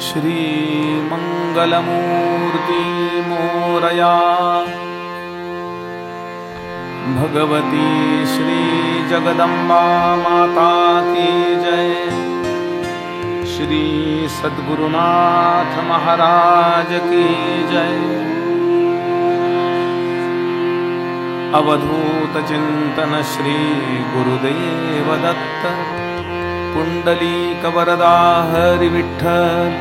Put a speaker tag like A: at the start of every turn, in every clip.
A: श्रीमङ्गलमूर्ति मोरया। भगवती श्री जगदम्बा माता की जय। श्री सद्गुरुनाथ महाराज की जय। अवधूत चिंतन श्री गुरुदेव दत्त। पुंडलीक वरदा हरि विठ्ठल।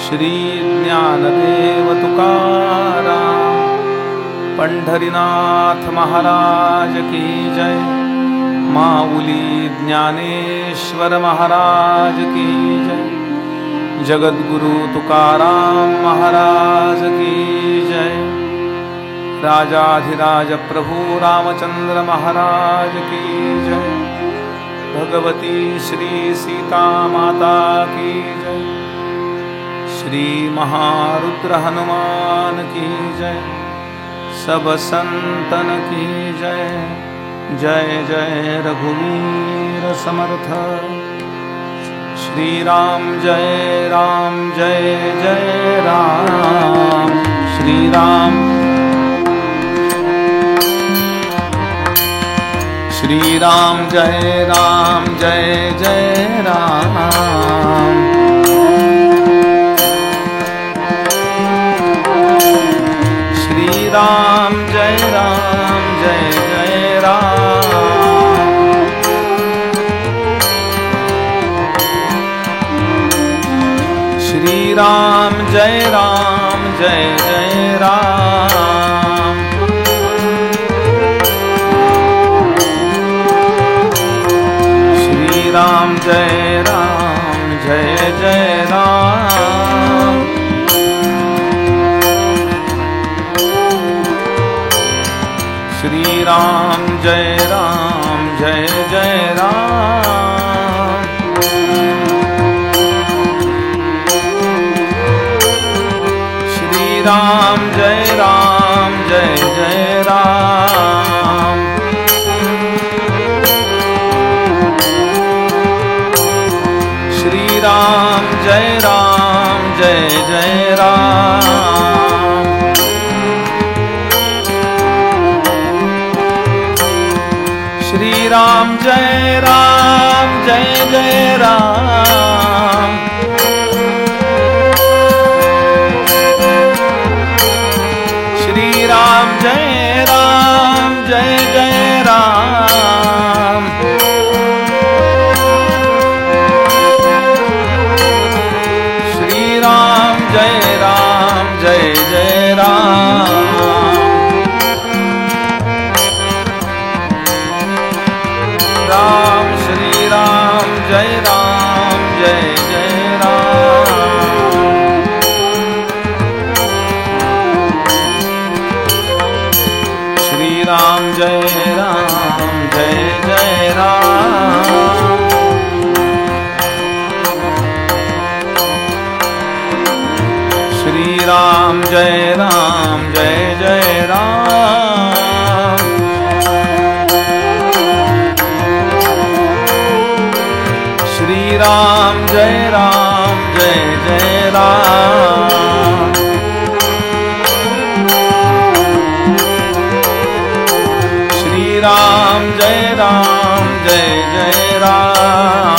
A: श्री ज्ञानदेव तुकाराम। पंढरीनाथ महाराज की जय। माऊली ज्ञानेश्वर महाराज की जय। जगद्गुरु तुकाराम महाराज की जय। राजाधिराज प्रभु रामचंद्र महाराज की जय। भगवती श्री सीता माता की जय। श्री महारुद्र हनुमान की जय। सब संतन की जय। जय जय रघुवीर समर्थ। श्री राम जय जय राम। श्री राम श्री राम जय जय राम। श्री राम जय जय राम। श्री राम जय जय राम। श्री राम जय जय राम। श्री राम जय जय राम। श्री राम जय जय राम। श्री राम जय जय राम। श्री राम जय जय राम। श्री राम जय जय राम। श्री राम जय जय राम। राम श्री राम जय जय राम। श्री राम जय जय राम। श्री राम जय जय राम। श्री राम जय जय राम। श्री राम जय जय राम।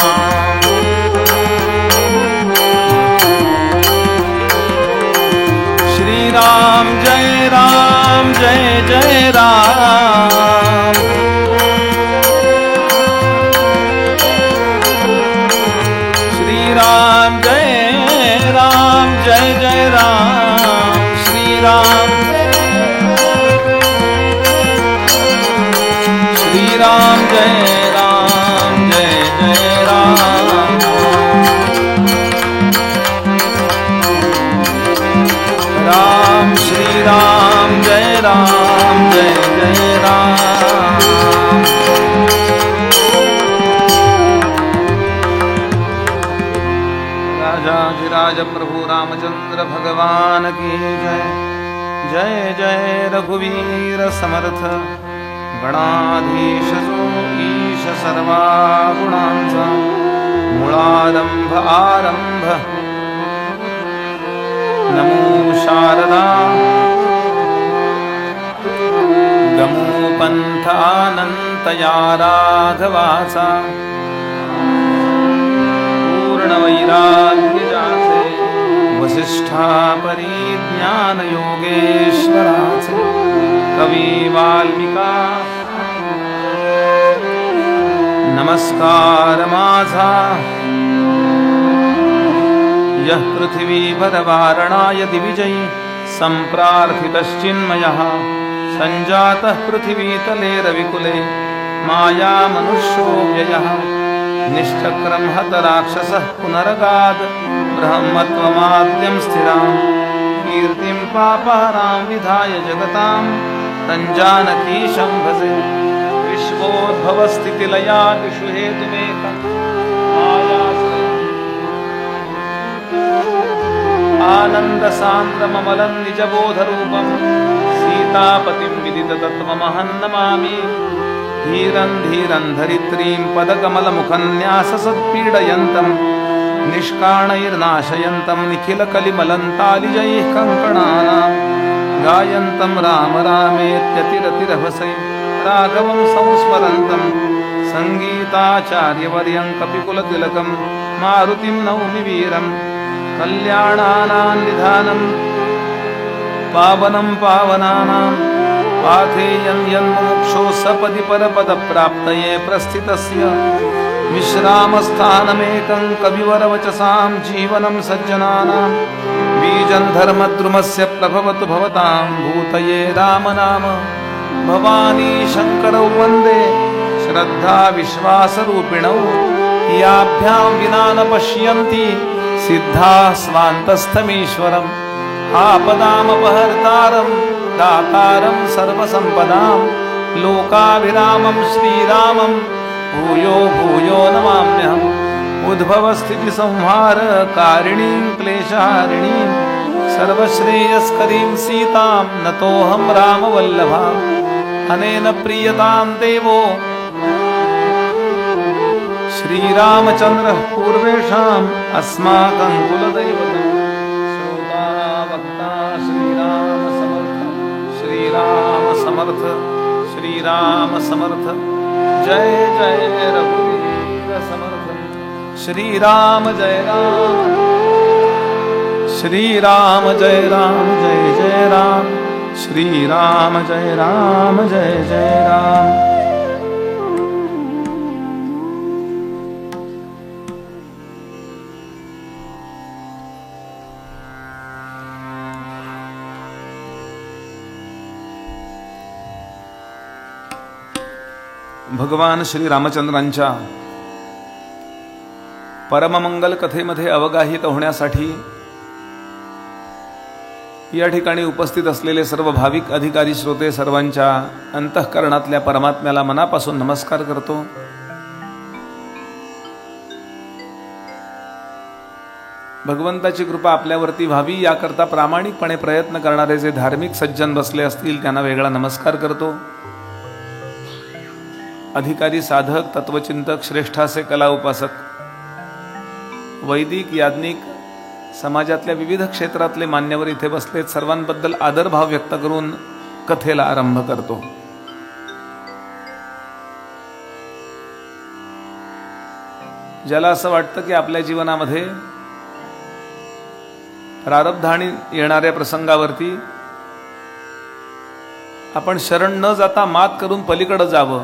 A: श्री राम जय जय राम। श्री राम जय जय राम। श्री राम श्री राम जय जय राम। राम श्री राम जय जय राम। राजाधिराज प्रभु रामचंद्र भगवान की जय। जय जय रघुवीर समर्थ। गणाधीश जो ईश सर्वा गुणांचा। मूळारंभ आरंभ नमो शारदा गमो पंथ अनंतया राघवाचा पूर्णवैराग्य जाचे वसिष्ठा परिज्ञान योगेश्वराचे कवी वाल्मिका नमस्कार माझा यः पृथिवीभर वारणाय दिविजयी सम्प्रार्थितश्चिन्मयः सञ्जातः पृथिवीतले रविकुले माया मनुष्यो व्ययः निश्चक्रं हत राक्षसः पुनरगाद ब्रह्मत्वमाद्यं स्थिरां कीर्तिं पापहरां विधाय जगतां तञ्जानकीशं भजे विश्वोद्भवस्थितिलयादिषु हेतुमेकं आनन्दसान्द्रममलं निजबोधरूपं सीतापतिं विदिततत्त्वमहं नमामि धीरं धीरं धरित्रीं पदकमलमुखन्याससत्पीडयन्तं निष्काणैर्नाशयन्तं निखिलकलिमलन्तालिजैः कङ्कणानां गायन्तं राम रामेत्यतिरतिरभसै राघवं संस्मरन्तं संगीताचार्यवर्यं कपिकुलतिलकं मारुतिं नौमि वीरं कल्याणानां निधानं पावनं पावनानां पाथेयं यन्मुमुक्षो सपदि परपदप्राप्तये प्रस्थितस्य विश्रामस्थानमेकं कविवरवचसां जीवनं सज्जनानां बीजं धर्मद्रुमस्य प्रभवतु भवतां भूतये रामनाम भवानी शंकरौ वन्दे श्रद्धा विश्वासरूपिणौ याभ्यां विना न पश्यन्ति सिद्धाः स्वान्तस्थमीश्वरम् आपदामपहर्तारं दातारं सर्वसम्पदां लोकाभिरामं श्रीरामं भूयो भूयो नमाम्यहम् उद्भवस्थितिसंहार कारिणीं क्लेशहारिणीं सर्वश्रेयस्करीं सीतां नतोऽहं रामवल्लभाम् अनेन प्रीयतां देवो श्रीरामचन्द्रः पूर्वेषाम् अस्माकं कुलदैवतम् श्रोता वक्ता श्रीराम समर्थ श्रीराम समर्थ जय जय रघुवीर समर्थ श्रीराम जय राम श्रीराम जय राम जय जय राम श्रीराम जय राम जय जय राम। भगवान श्री रामचंद्रांच्या परममंगल कथेमध्ये अवगाहित होण्यासाठी या ठिकाणी उपस्थित असलेले सर्व भाविक अधिकारी श्रोते सर्वांच्या अंतःकरणातल्या परमात्म्याला मनापासून नमस्कार करतो। भगवंताची कृपा आपल्यावरती व्हावी याकरता प्रामाणिकपणे प्रयत्न करणारे जे धार्मिक सज्जन बसले असतील त्यांना वेगळा नमस्कार करतो। अधिकारी साधक तत्वचिंतक श्रेष्ठासे कला उपासक वैदिक याज्ञिक समाजातल्या विविध क्षेत्रातले मान्यवर इथे बसलेत सर्वांबद्दल आदरभाव व्यक्त करून कथेला आरंभ करतो। ज्याला असं वाटतं की आपल्या जीवनामध्ये प्रारब्धाने येणाऱ्या प्रसंगावरती आपण शरण न जाता मात करून पलीकडे जावं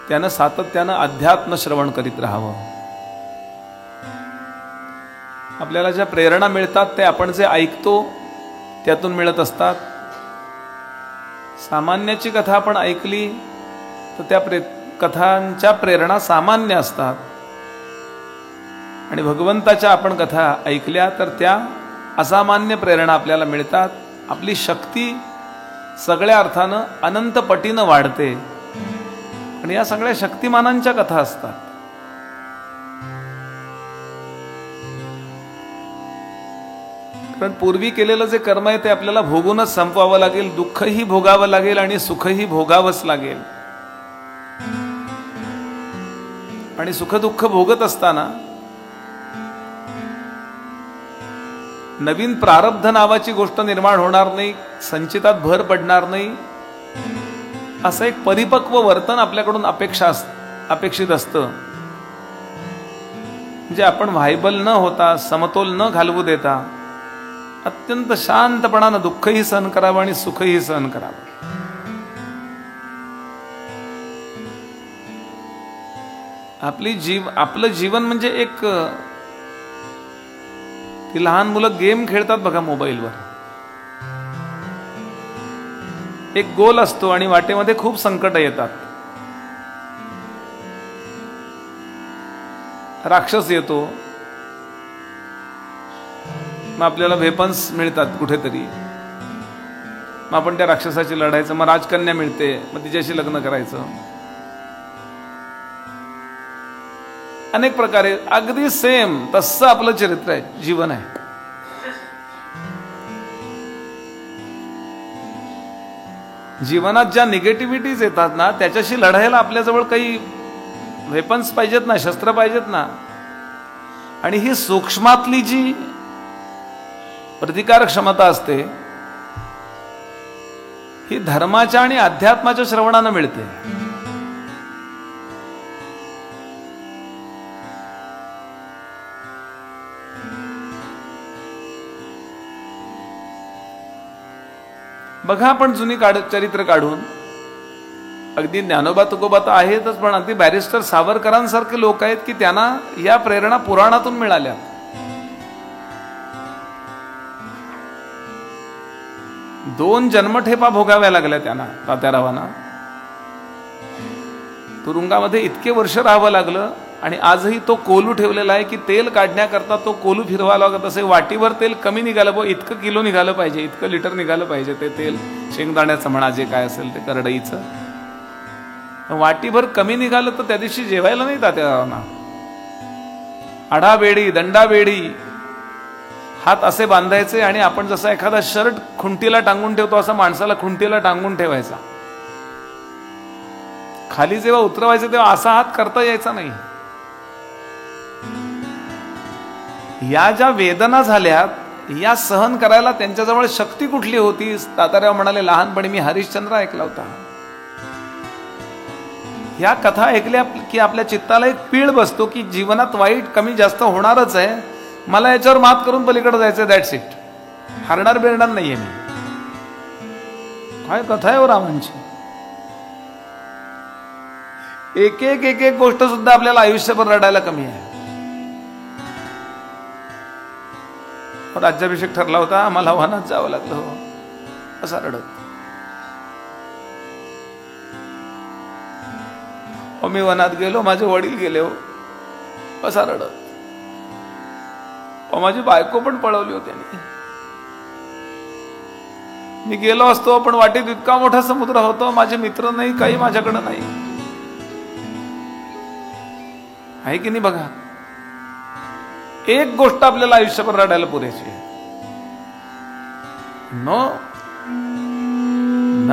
A: त्यानं सातत्यानं अध्यात्म श्रवण करीत राहावं। आपल्याला ज्या प्रेरणा मिळतात ते आपण जे ऐकतो त्यातून मिळत असतात। सामान्याची कथा आपण ऐकली तर त्या कथांच्या प्रेरणा सामान्य असतात आणि भगवंताच्या आपण कथा ऐकल्या तर त्या असामान्य प्रेरणा आपल्याला मिळतात। आपली शक्ती सगळ्या अर्थानं अनंत पटीनं वाढते आणि या सगळ्या शक्तिमानांच्या कथा असतात। कारण पूर्वी केलेलं जे कर्म आहे ते आपल्याला भोगूनच संपवावं लागेल, दुःखही भोगावं लागेल आणि सुखही भोगावंच लागेल। आणि सुख दुःख भोगत असताना नवीन प्रारब्ध नावाची गोष्ट निर्माण होणार नाही, संचितात भर पडणार नाही, असं एक परिपक्व वर्तन आपल्याकडून अपेक्षित असतं. म्हणजे आपण व्हायबल न होता, समतोल न घालवू देता अत्यंत शांतपणानं दुःखही सहन करावं आणि सुखही सहन करावं. आपलं जीवन म्हणजे एक, ती लहान मुलं गेम खेळतात बघा मोबाईलवर, एक गोल असतो आणि वाटेमध्ये खूप संकट येतात. राक्षस येतो, मग आपल्याला वेपन्स मिळतात कुठेतरी, मग आपण त्या राक्षसाची लढायचं, मग राजकन्या मिळते, मग तिच्याशी लग्न करायचं. अनेक प्रकारे अगदी सेम तसं आपलं चरित्र आहे, जीवन आहे. जीवनात ज्या निगेटिव्हिटीज येतात ना, त्याच्याशी लढायला आपल्याजवळ काही वेपन्स पाहिजेत ना, शस्त्र पाहिजेत ना. आणि ही सूक्ष्मातली जी प्रतिकार क्षमता असते, ही धर्माच्या आणि अध्यात्माच्या श्रवणानं मिळते. बघा, आपण जुनी चरित्र काढून, अगदी ज्ञानोबा तुकोबा तर आहेतच, पण अगदी बॅरिस्टर सावरकरांसारखे लोक आहेत की त्यांना या प्रेरणा पुराणातून मिळाल्या. दोन जन्मठेपा भोगाव्या लागल्या त्यांना, तात्यारावांना. तुरुंगामध्ये इतके वर्ष राहावं लागलं आणि आजही तो कोलू ठेवलेला आहे की तेल काढण्याकरता तो कोलू फिरवावा लागत असे. वाटीवर तेल कमी निघालं, बो इतकं किलो निघालं पाहिजे, इतकं लिटर निघालं पाहिजे ते तेल, शेंगदाण्याचं म्हणा, जे काय असेल ते, करडईचं. वाटीभर कमी निघालं तर त्या दिवशी जेवायला नाही तात्यारावांना. आढाबेडी, दंडाबेडी, हात असे बांधायचे आणि आपण जसा एखादा शर्ट खुंटीला टांगून ठेवतो असं माणसाला खुंटीला टांगून ठेवायचा. खाली जेव्हा उतरवायचं तेव्हा असा हात करता यायचा नाही. या ज्या वेदना झाल्या, या सहन करायला त्यांच्याजवळ शक्ती कुठली होती? तात्याराव म्हणाले, लहानपणी मी हरिश्चंद्र ऐकला होता. या कथा ऐकल्या की आपल्या चित्ताला एक पीळ बसतो की जीवनात वाईट कमी जास्त होणारच आहे, मला याच्यावर मात करून पलीकडे जायचं, दॅट्स इट. हारणार बिरणार नाहीये मी. काय कथा आहे हो रामांची. एक एक एक एक गोष्ट सुद्धा आपल्याला आयुष्यभर रडायला कमी आहे. राज्याभिषेक ठरला होता, आम्हाला वनात जावं लागलं हो, असा रडत. मी वनात गेलो, माझे वडील गेले हो, असा रडत. माझी बायको पण पळवली होती. मी गेलो असतो पण वाटेत इतका मोठा समुद्र होतो, माझे मित्र नाही, काही माझ्याकडे नाही. आहे की नाही बघा. एक गोष्ट आपल्याला आयुष्यभर रडायला पुरेशी आहे. न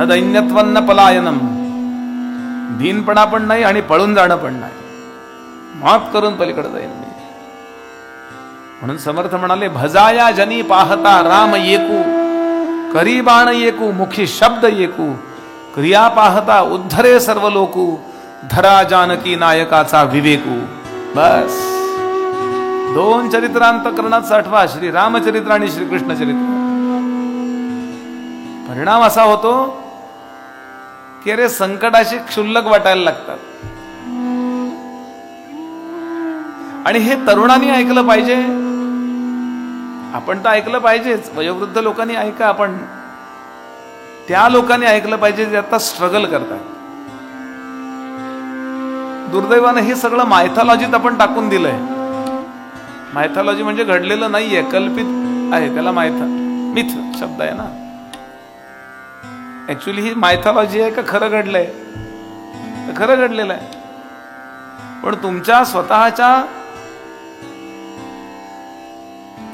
A: दैन्यत्वन्न पलायनम, दीनपणा पण नाही आणि पळून जाणं पण नाही, मात करून पलीकडे जाईन मी. म्हणून समर्थ म्हणाले, भजाया जनी पाहता राम येकू, करी बाण येकू, मुखी शब्द येकू, क्रिया पाहता उद्धरे सर्व लोकू, धरा जानकी नायकाचा विवेकू. बस दोन चरित्रांतकरणात साठवा, श्री रामचरित्र आणि श्रीकृष्ण चरित्र. परिणाम असा होतो की अरे संकटाशी क्षुल्लक वाटायला लागतात. आणि हे तरुणांनी ऐकलं पाहिजे. आपण तर ऐकलं पाहिजेच, वयोवृद्ध लोकांनी ऐका, आपण त्या लोकांनी ऐकलं पाहिजे जे आता स्ट्रगल करतात. दुर्दैवानं हे सगळं मायथॉलॉजीत आपण टाकून दिलंय. मायथॉलॉजी म्हणजे घडलेलं नाहीये, कल्पित आहे. त्याला मिथ शब्द आहे ना. ऍक्च्युअली ही मायथॉलॉजी आहे का खरं घडलंय? खरं घडलेलं आहे. पण तुमच्या स्वतःच्या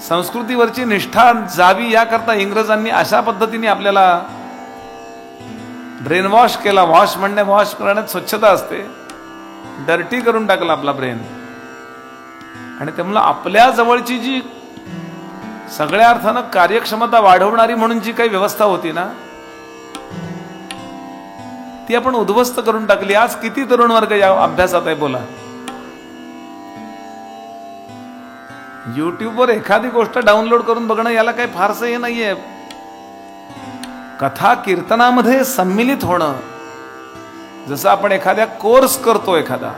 A: संस्कृतीवरची निष्ठा जावी याकरता इंग्रजांनी अशा पद्धतीने आपल्याला ब्रेन वॉश केला. वॉश म्हणणे, वॉश करण्यात स्वच्छता असते. डर्टी करून टाकला आपला ब्रेन. आणि त्यामुळे आपल्या जवळची जी सगळ्या अर्थानं कार्यक्षमता वाढवणारी म्हणून जी काही व्यवस्था होती ना, ती आपण उद्ध्वस्त करून टाकली. आज किती तरुण वर्ग या अभ्यासात आहे बोला. युट्यूबवर एखादी गोष्ट डाउनलोड करून बघणं याला काही फारसं हे नाहीये. कथा कीर्तनामध्ये सम्मिलित होणं, जसं आपण एखाद्या कोर्स करतो एखादा,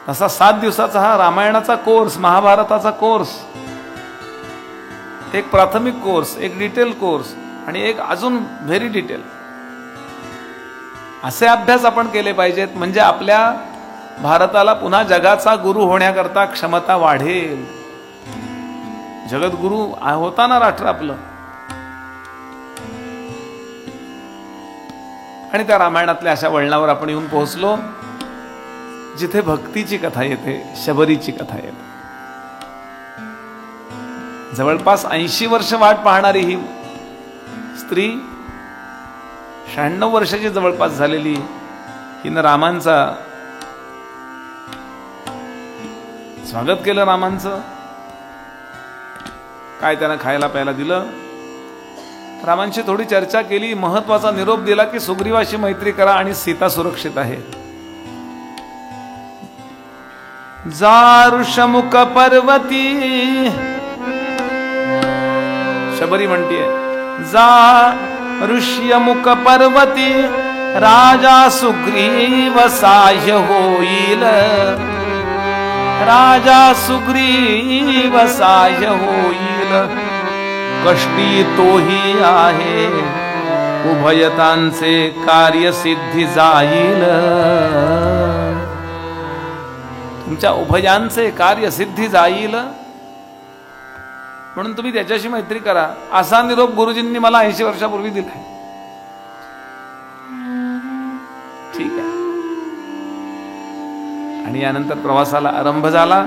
A: तसा 7 दिवसाचा हा रामायणाचा कोर्स, महाभारताचा कोर्स, एक प्राथमिक कोर्स, एक डिटेल कोर्स आणि एक अजून व्हेरी डिटेल, असे अभ्यास आपण केले पाहिजेत. म्हणजे आपल्या भारताला पुन्हा जगाचा गुरु होण्याकरता क्षमता वाढेल. जगद्गुरु होता ना राष्ट्र आपलं. आणि त्या रामायणातल्या अशा वळणावर आपण येऊन पोहोचलो जिथे भक्तीची कथा येते, शबरीची कथा येते. जवळपास 80 वर्ष वाट पाहणारी ही स्त्री, 96 वर्षाची जवळपास झालेली, हिनं रामांचा स्वागत केलं. रामांचं काय त्यानं खायला प्यायला दिलं, रामांची थोडी चर्चा केली, महत्वाचा निरोप दिला की सुग्रीवाशी मैत्री करा आणि सीता सुरक्षित आहे. जारुषमुख पर्वती, शबरी म्हणतीये, जा ऋष्यमुख पर्वती राजा सुग्रीव साह्य होईल, राजा सुग्रीव साह्य होईल, कष्टी तोही आहे, उभयतांचे कार्य सिद्धी जाईल. तुमच्या उभयांचे कार्य सिद्धी जाईल म्हणून तुम्ही त्याच्याशी मैत्री करा, असा निरोप गुरुजींनी मला 80 वर्षापूर्वी दिलाय. ठीक आहे. आणि यानंतर प्रवासाला आरंभ झाला.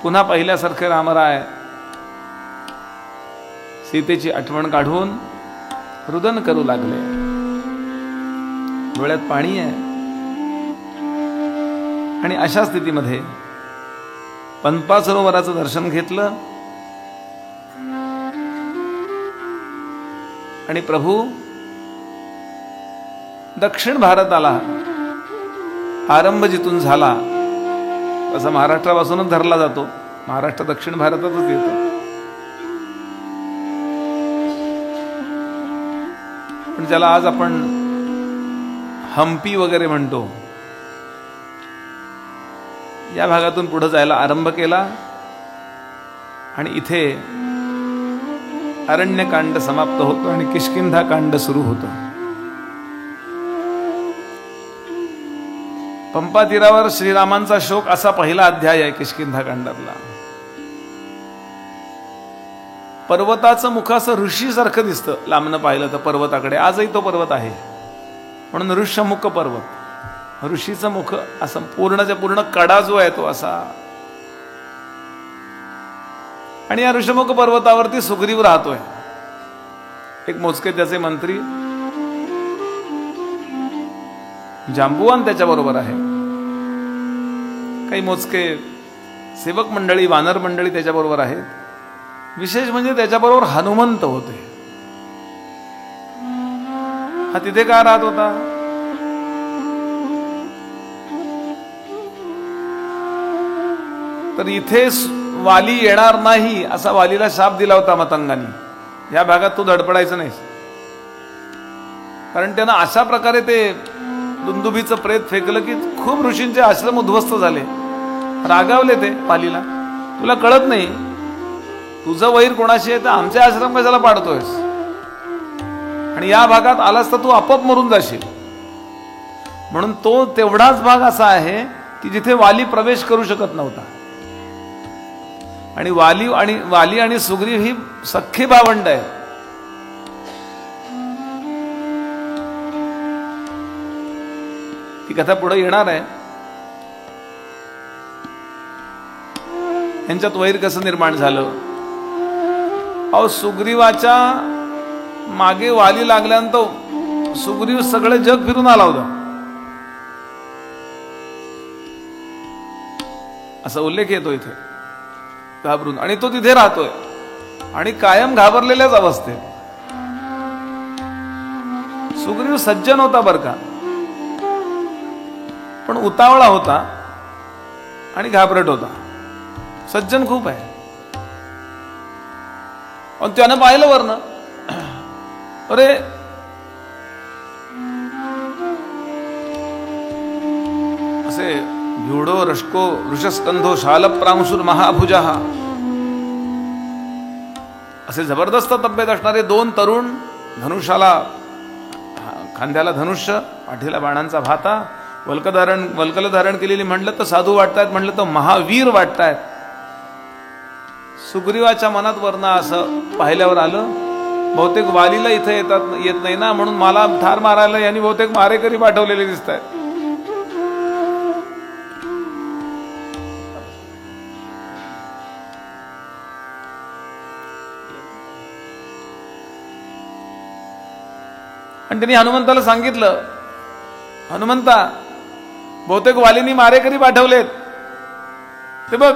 A: पुन्हा पहिल्यासारखे रामराय सीतेची आठवण काढून रुदन करू लागले. डोळ्यात पाणी आहे. आणि अशा स्थितीमध्ये पंपा सरोवराचं दर्शन घेतलं आणि प्रभू दक्षिण भारताला आरंभ जिथून झाला तसा महाराष्ट्रापासूनच धरला जातो. महाराष्ट्र दक्षिण भारतातच येतो. पण ज्याला आज आपण हम्पी वगैरे म्हणतो, या भागातून पुढे जायला आरंभ केला आणि इथे अरण्यकांड समाप्त होतो आणि किष्किंधा कांड सुरू होतो. पंपा तीरावर श्रीरामांचा शोक असा पहिला अध्याय आहे किष्किंधा कांडातला. पर्वताचं मुख असं ऋषीसारखं दिसतं लांबनं पाहिलं तर पर्वताकडे. आजही तो पर्वत आहे म्हणून ऋष्यमुख पर्वत. ऋषीचं मुख असं पूर्णच्या पूर्ण कडा जो आहे तो असा. आणि या ऋषमुख पर्वतावरती सुग्रीव राहतोय. एक मोजके त्याचे मंत्री, जांबुवान त्याच्या बरोबर आहे, काही मोजके सेवक मंडळी, वानर मंडळी त्याच्या बरोबर आहेत. विशेष म्हणजे त्याच्याबरोबर हनुमंत होते. हा तिथे का राहत होता? तर इथे वाली येणार नाही असा वालीला शाप दिला होता मतंगानी. या भागात तू धडपडायचं नाहीस. कारण त्यानं अशा प्रकारे ते दुंदुभीचं प्रेत फेकलं की खूप ऋषींचे आश्रम उद्ध्वस्त झाले. रागावले ते वालीला. तुला कळत नाही तुझं वैर कोणाशी आहे तर आमचे आश्रम कशाला पाडतोयस, आणि या भागात आलास तर तू आपोआप मरून जाशील. म्हणून तो तेवढाच भाग असा आहे की जिथे वाली प्रवेश करू शकत नव्हता. आणि वाली आणि सुग्रीव ही सख्खी भावंड आहे. ती कथा पुढे येणार आहे. यांच्यात वैर कसं निर्माण झालं? अहो, सुग्रीवाच्या मागे वाली लागल्यानंतर सुग्रीव सगळे जग फिरून आला होता असा उल्लेख येतो इथे. घाबरून, आणि तो तिथे राहतोय आणि कायम घाबरलेल्याच अवस्थेत. सुग्रीव सज्जन होता बर का, पण उतावळा होता आणि घाबरट होता. सज्जन खूप आहे. पण त्यानं पाहिलं वरनं, अरे असे व्यूढो रश्को वृषस्कंधो शालप्रांशुर महाभुजा, असे जबरदस्त तब्येत असणारे दोन तरुण, धनुष्याला खांद्याला धनुष्य, पाठीला बाणांचा भाता, वल्कल धारण केलेली म्हणलं तर साधू वाटतायत, म्हणलं तर महावीर वाटतायत. सुग्रीवाच्या मनात वरनं असं पाहिल्यावर आलं, बहुतेक वालीला इथं येत नाही ना, म्हणून मला ठार मारायला यांनी बहुतेक मारेकरी पाठवलेले दिसत आहेत. आणि त्यांनी हनुमंताला सांगितलं, हनुमंता, बहुतेक वालींनी मारेकरी पाठवलेत, ते बघ,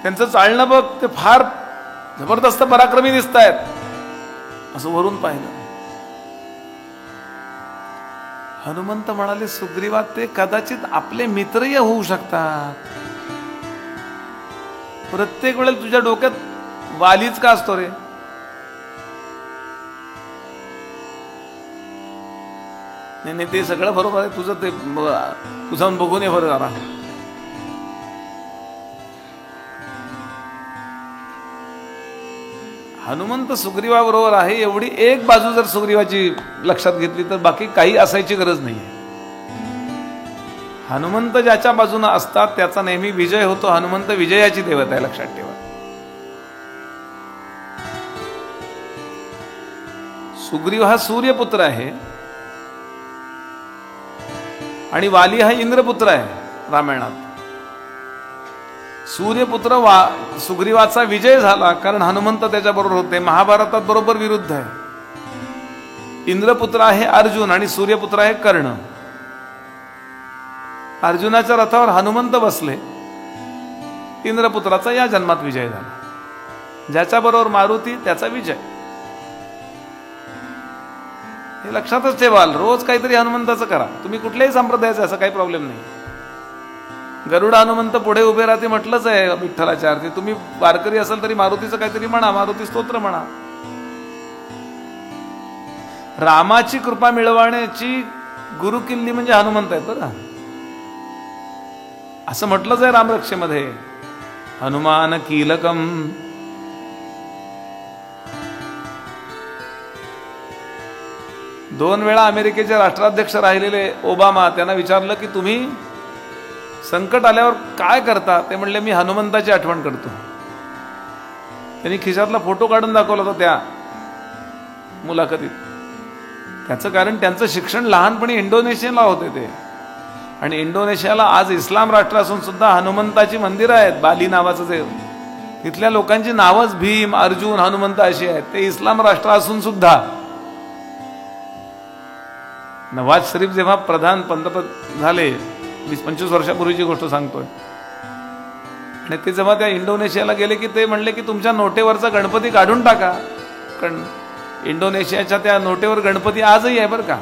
A: त्यांचं चालणं बघ, ते फार जबरदस्त पराक्रमी दिसत आहेत. असं वरून पाहिलं. हनुमंत म्हणाले, सुग्रीवा, ते कदाचित आपले मित्रही होऊ शकतात. प्रत्येक वेळेला तुझ्या डोक्यात वालीच का असतो रे? नाही, ते सगळं बरोबर आहे तुझं, ते तू जाऊन बघून ये बरं जरा. हनुमंत सुग्रीवाबरोबर आहे एवढी एक बाजू जर सुग्रीवाची लक्षात घेतली तर बाकी काही असायची गरज नाही. हनुमंत ज्याच्या बाजूने असतात त्याचा नेहमी विजय होतो. हनुमंत विजयाची देवता आहे, लक्षात ठेवा. सुग्रीव हा सूर्यपुत्र आहे आणि वाली हा इंद्रपुत्र आहे रामायणात. सूर्यपुत्र सुग्रीवाचा विजय झाला कारण हनुमंत त्याच्याबरोबर होते. महाभारतात बरोबर विरुद्ध आहे. इंद्रपुत्र आहे अर्जुन आणि सूर्यपुत्र आहे कर्ण. अर्जुनाच्या रथावर हनुमंत बसले, इंद्रपुत्राचा या जन्मात विजय झाला. ज्याच्या बरोबर मारुती त्याचा विजय. हे लक्षातच ठेवाल. रोज काहीतरी हनुमंताचं करा. तुम्ही कुठल्याही संप्रदायाचं, असं काही प्रॉब्लेम नाही. गरुड हनुमंत पुढे उभे राहते म्हटलंच आहे विठ्ठलाच्या आरती. तुम्ही वारकरी असाल तरी मारुतीचं काहीतरी म्हणा, मारुती स्तोत्र म्हणा. रामाची कृपा मिळवण्याची गुरुकिल्ली म्हणजे हनुमंत आहेत बरं. असं म्हटलंच आहे रामरक्षेमध्ये, हनुमान कीलकम. दोन वेळा अमेरिकेचे राष्ट्राध्यक्ष राहिलेले ओबामा, त्यांना विचारलं की तुम्ही संकट आल्यावर काय करता? ते म्हणले, मी हनुमंताची आठवण करतो. त्यांनी खिशातला फोटो काढून दाखवला होता त्या मुलाखतीत. त्याचं कारण त्यांचं शिक्षण लहानपणी इंडोनेशियाला होते ते, आणि इंडोनेशियाला आज इस्लाम राष्ट्र असून सुद्धा हनुमंताची मंदिरं आहेत. बाली नावाचं जे, तिथल्या लोकांची नावच भीम, अर्जुन, हनुमंत अशी आहेत. ते इस्लाम राष्ट्र असून सुद्धा. नवाज शरीफ जेव्हा पंतप्रधान झाले, 20-25 वर्षापूर्वीची गोष्ट सांगतोय, आणि ते जेव्हा त्या इंडोनेशियाला गेले की ते म्हणले की तुमच्या नोटेवरचा गणपती काढून टाका. कारण इंडोनेशियाच्या त्या नोटेवर गणपती आजही आहे बरं का.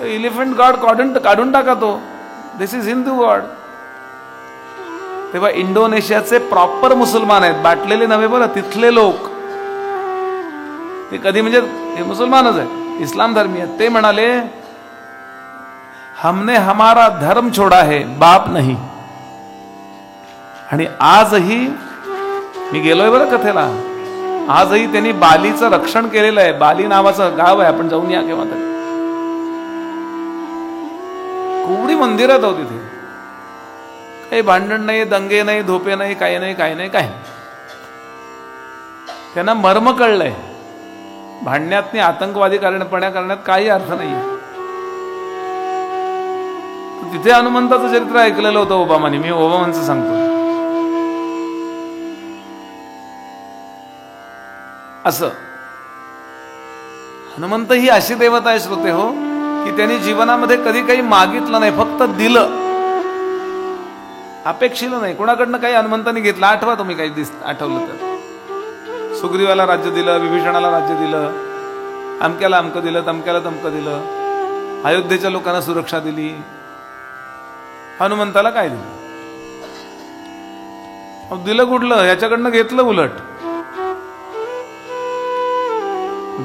A: एलिफंट गॉड काढून टाका तो. दिस इज हिंदू गॉड. तेव्हा इंडोनेशियाचे प्रॉपर मुसलमान आहेत, बाटलेले नव्हे बरं, तिथले लोक. ते कधी म्हणजे हे मुसलमानच आहे, इस्लाम धर्मी आहेत. ते म्हणाले, हमने हमारा धर्म छोड़ा है, बाप नहीं. आणि आजही मी गेलोय बरं कथेला, आजही त्यांनी बालीचं रक्षण केलेलं आहे. बाली नावाचं गाव आहे, आपण जाऊन या केव्हा तरी. कुवडी मंदिर आहेत तिथे. काही भांडण नाही, दंगे नाही, धोपे नाही, काही नाही, काही नाही, काही. त्यांना मर्म कळलंय, भांडण्यात आतंकवादी करण्यात काही अर्थ नाहीये. तिथे हनुमंताचं चरित्र ऐकलेलं होतं ओबामाने. मी ओबामांचं सांगतो. असं हनुमंत ही अशी देवता आहे श्रोते हो, की त्यांनी जीवनामध्ये कधी काही मागितलं नाही, फक्त दिलं. अपेक्षिलं नाही, कोणाकडनं काही हनुमंतांनी घेतलं. आठवा तुम्ही काही आठवलं तर, सुग्रीवाला राज्य दिलं, विभीषणाला राज्य दिलं, अमक्याला अमकं दिलं, तमक्याला तमकं दिलं, अयोध्येच्या लोकांना सुरक्षा दिली. हनुमंताला काय दिलं? दिलं कुठलं? ह्याच्याकडनं घेतलं उलट.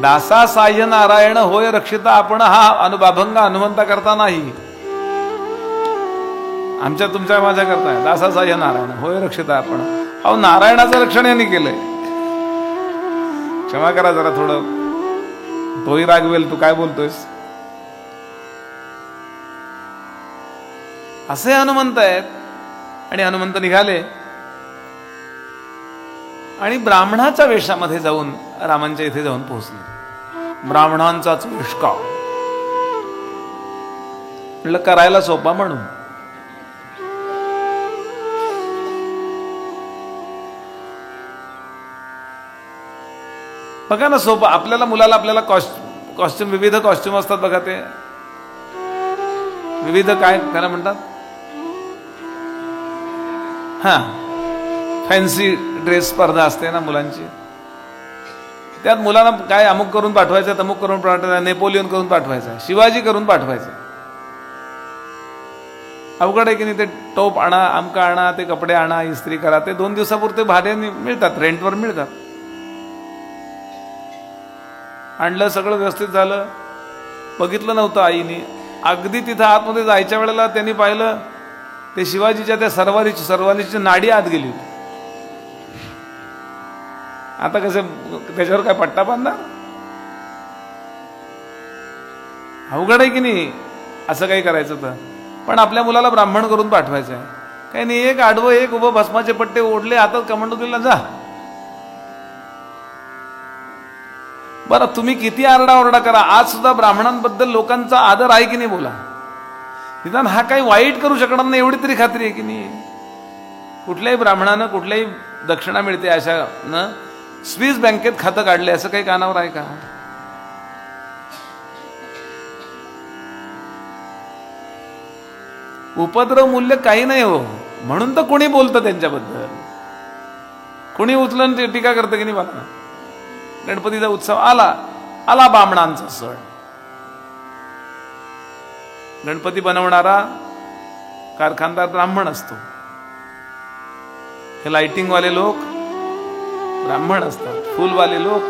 A: दासा साह्य नारायण होय रक्षिता आपण, हा अनुभंग हनुमंता करता नाही, आमच्या तुमच्या माझ्या करताय. दासा साह्य नारायण होय रक्षिता आपण. अहो नारायणाचं रक्षण यांनी केलंय. क्षमा करा जरा थोडं, तोही रागवेल, तू काय बोलतोयस, असे हनुमंत आहेत. आणि हनुमंत निघाले आणि ब्राह्मणाच्या वेशामध्ये जाऊन रामांच्या इथे जाऊन पोहोचले. ब्राह्मणांचाच वेश का? म्हटलं करायला सोपा म्हणून. बघा ना, सोपं आपल्याला, मुलाला आपल्याला कॉस्ट्युम, विविध कॉस्ट्युम असतात बघा, ते विविध काय त्याला म्हणतात, हा फॅन्सी ड्रेस स्पर्धा असते ना मुलांची. त्यात मुलांना काय अमुक करून पाठवायचं, तमुक करून पाठवायचं, नेपोलियन करून पाठवायचं, शिवाजी करून पाठवायचं. अवघड आहे की नाही? ते टोप आणा, अमका आणा, ते कपडे आणा, इस्त्री करा. ते 2 दिवसापुरते भाड्याने मिळतात, रेंटवर मिळतात. आणलं, सगळं व्यवस्थित झालं. बघितलं नव्हतं आईने. अगदी तिथं आतमध्ये जायच्या वेळेला त्यांनी पाहिलं ते शिवाजीच्या त्या सरवालीची नाडी आत गेली होती. आता कसं त्याच्यावर काय पट्टा बांधणार? अवघड आहे की नाही असं काही करायचं तर. पण आपल्या मुलाला ब्राह्मण करून पाठवायचं आहे. काही नाही, एक आडवं एक उभं भस्माचे पट्टे ओढले, हातात कमांडो दिला, जा. बरं, तुम्ही किती आरडाओरडा करा, आज सुद्धा ब्राह्मणांबद्दल लोकांचा आदर आहे की नाही बोला. निदान हा काही वाईट करू शकणार नाही एवढी तरी खात्री आहे की नाही. कुठल्याही ब्राह्मणानं कुठल्याही दक्षिणा मिळते अशा न स्विस बँकेत खातं काढले असं काही कानावर आहे का? उपद्रव मूल्य काही नाही हो, म्हणून तर कोणी बोलतं त्यांच्याबद्दल, कोणी उचलून टीका करतं की नाही. मला गणपतीचा उत्सव आला ब्राह्मणांचा सण. गणपती बनवणारा कारखानदार ब्राह्मण असतो, हे लाइटिंगवाले लोक ब्राह्मण असतात, फुलवाले लोक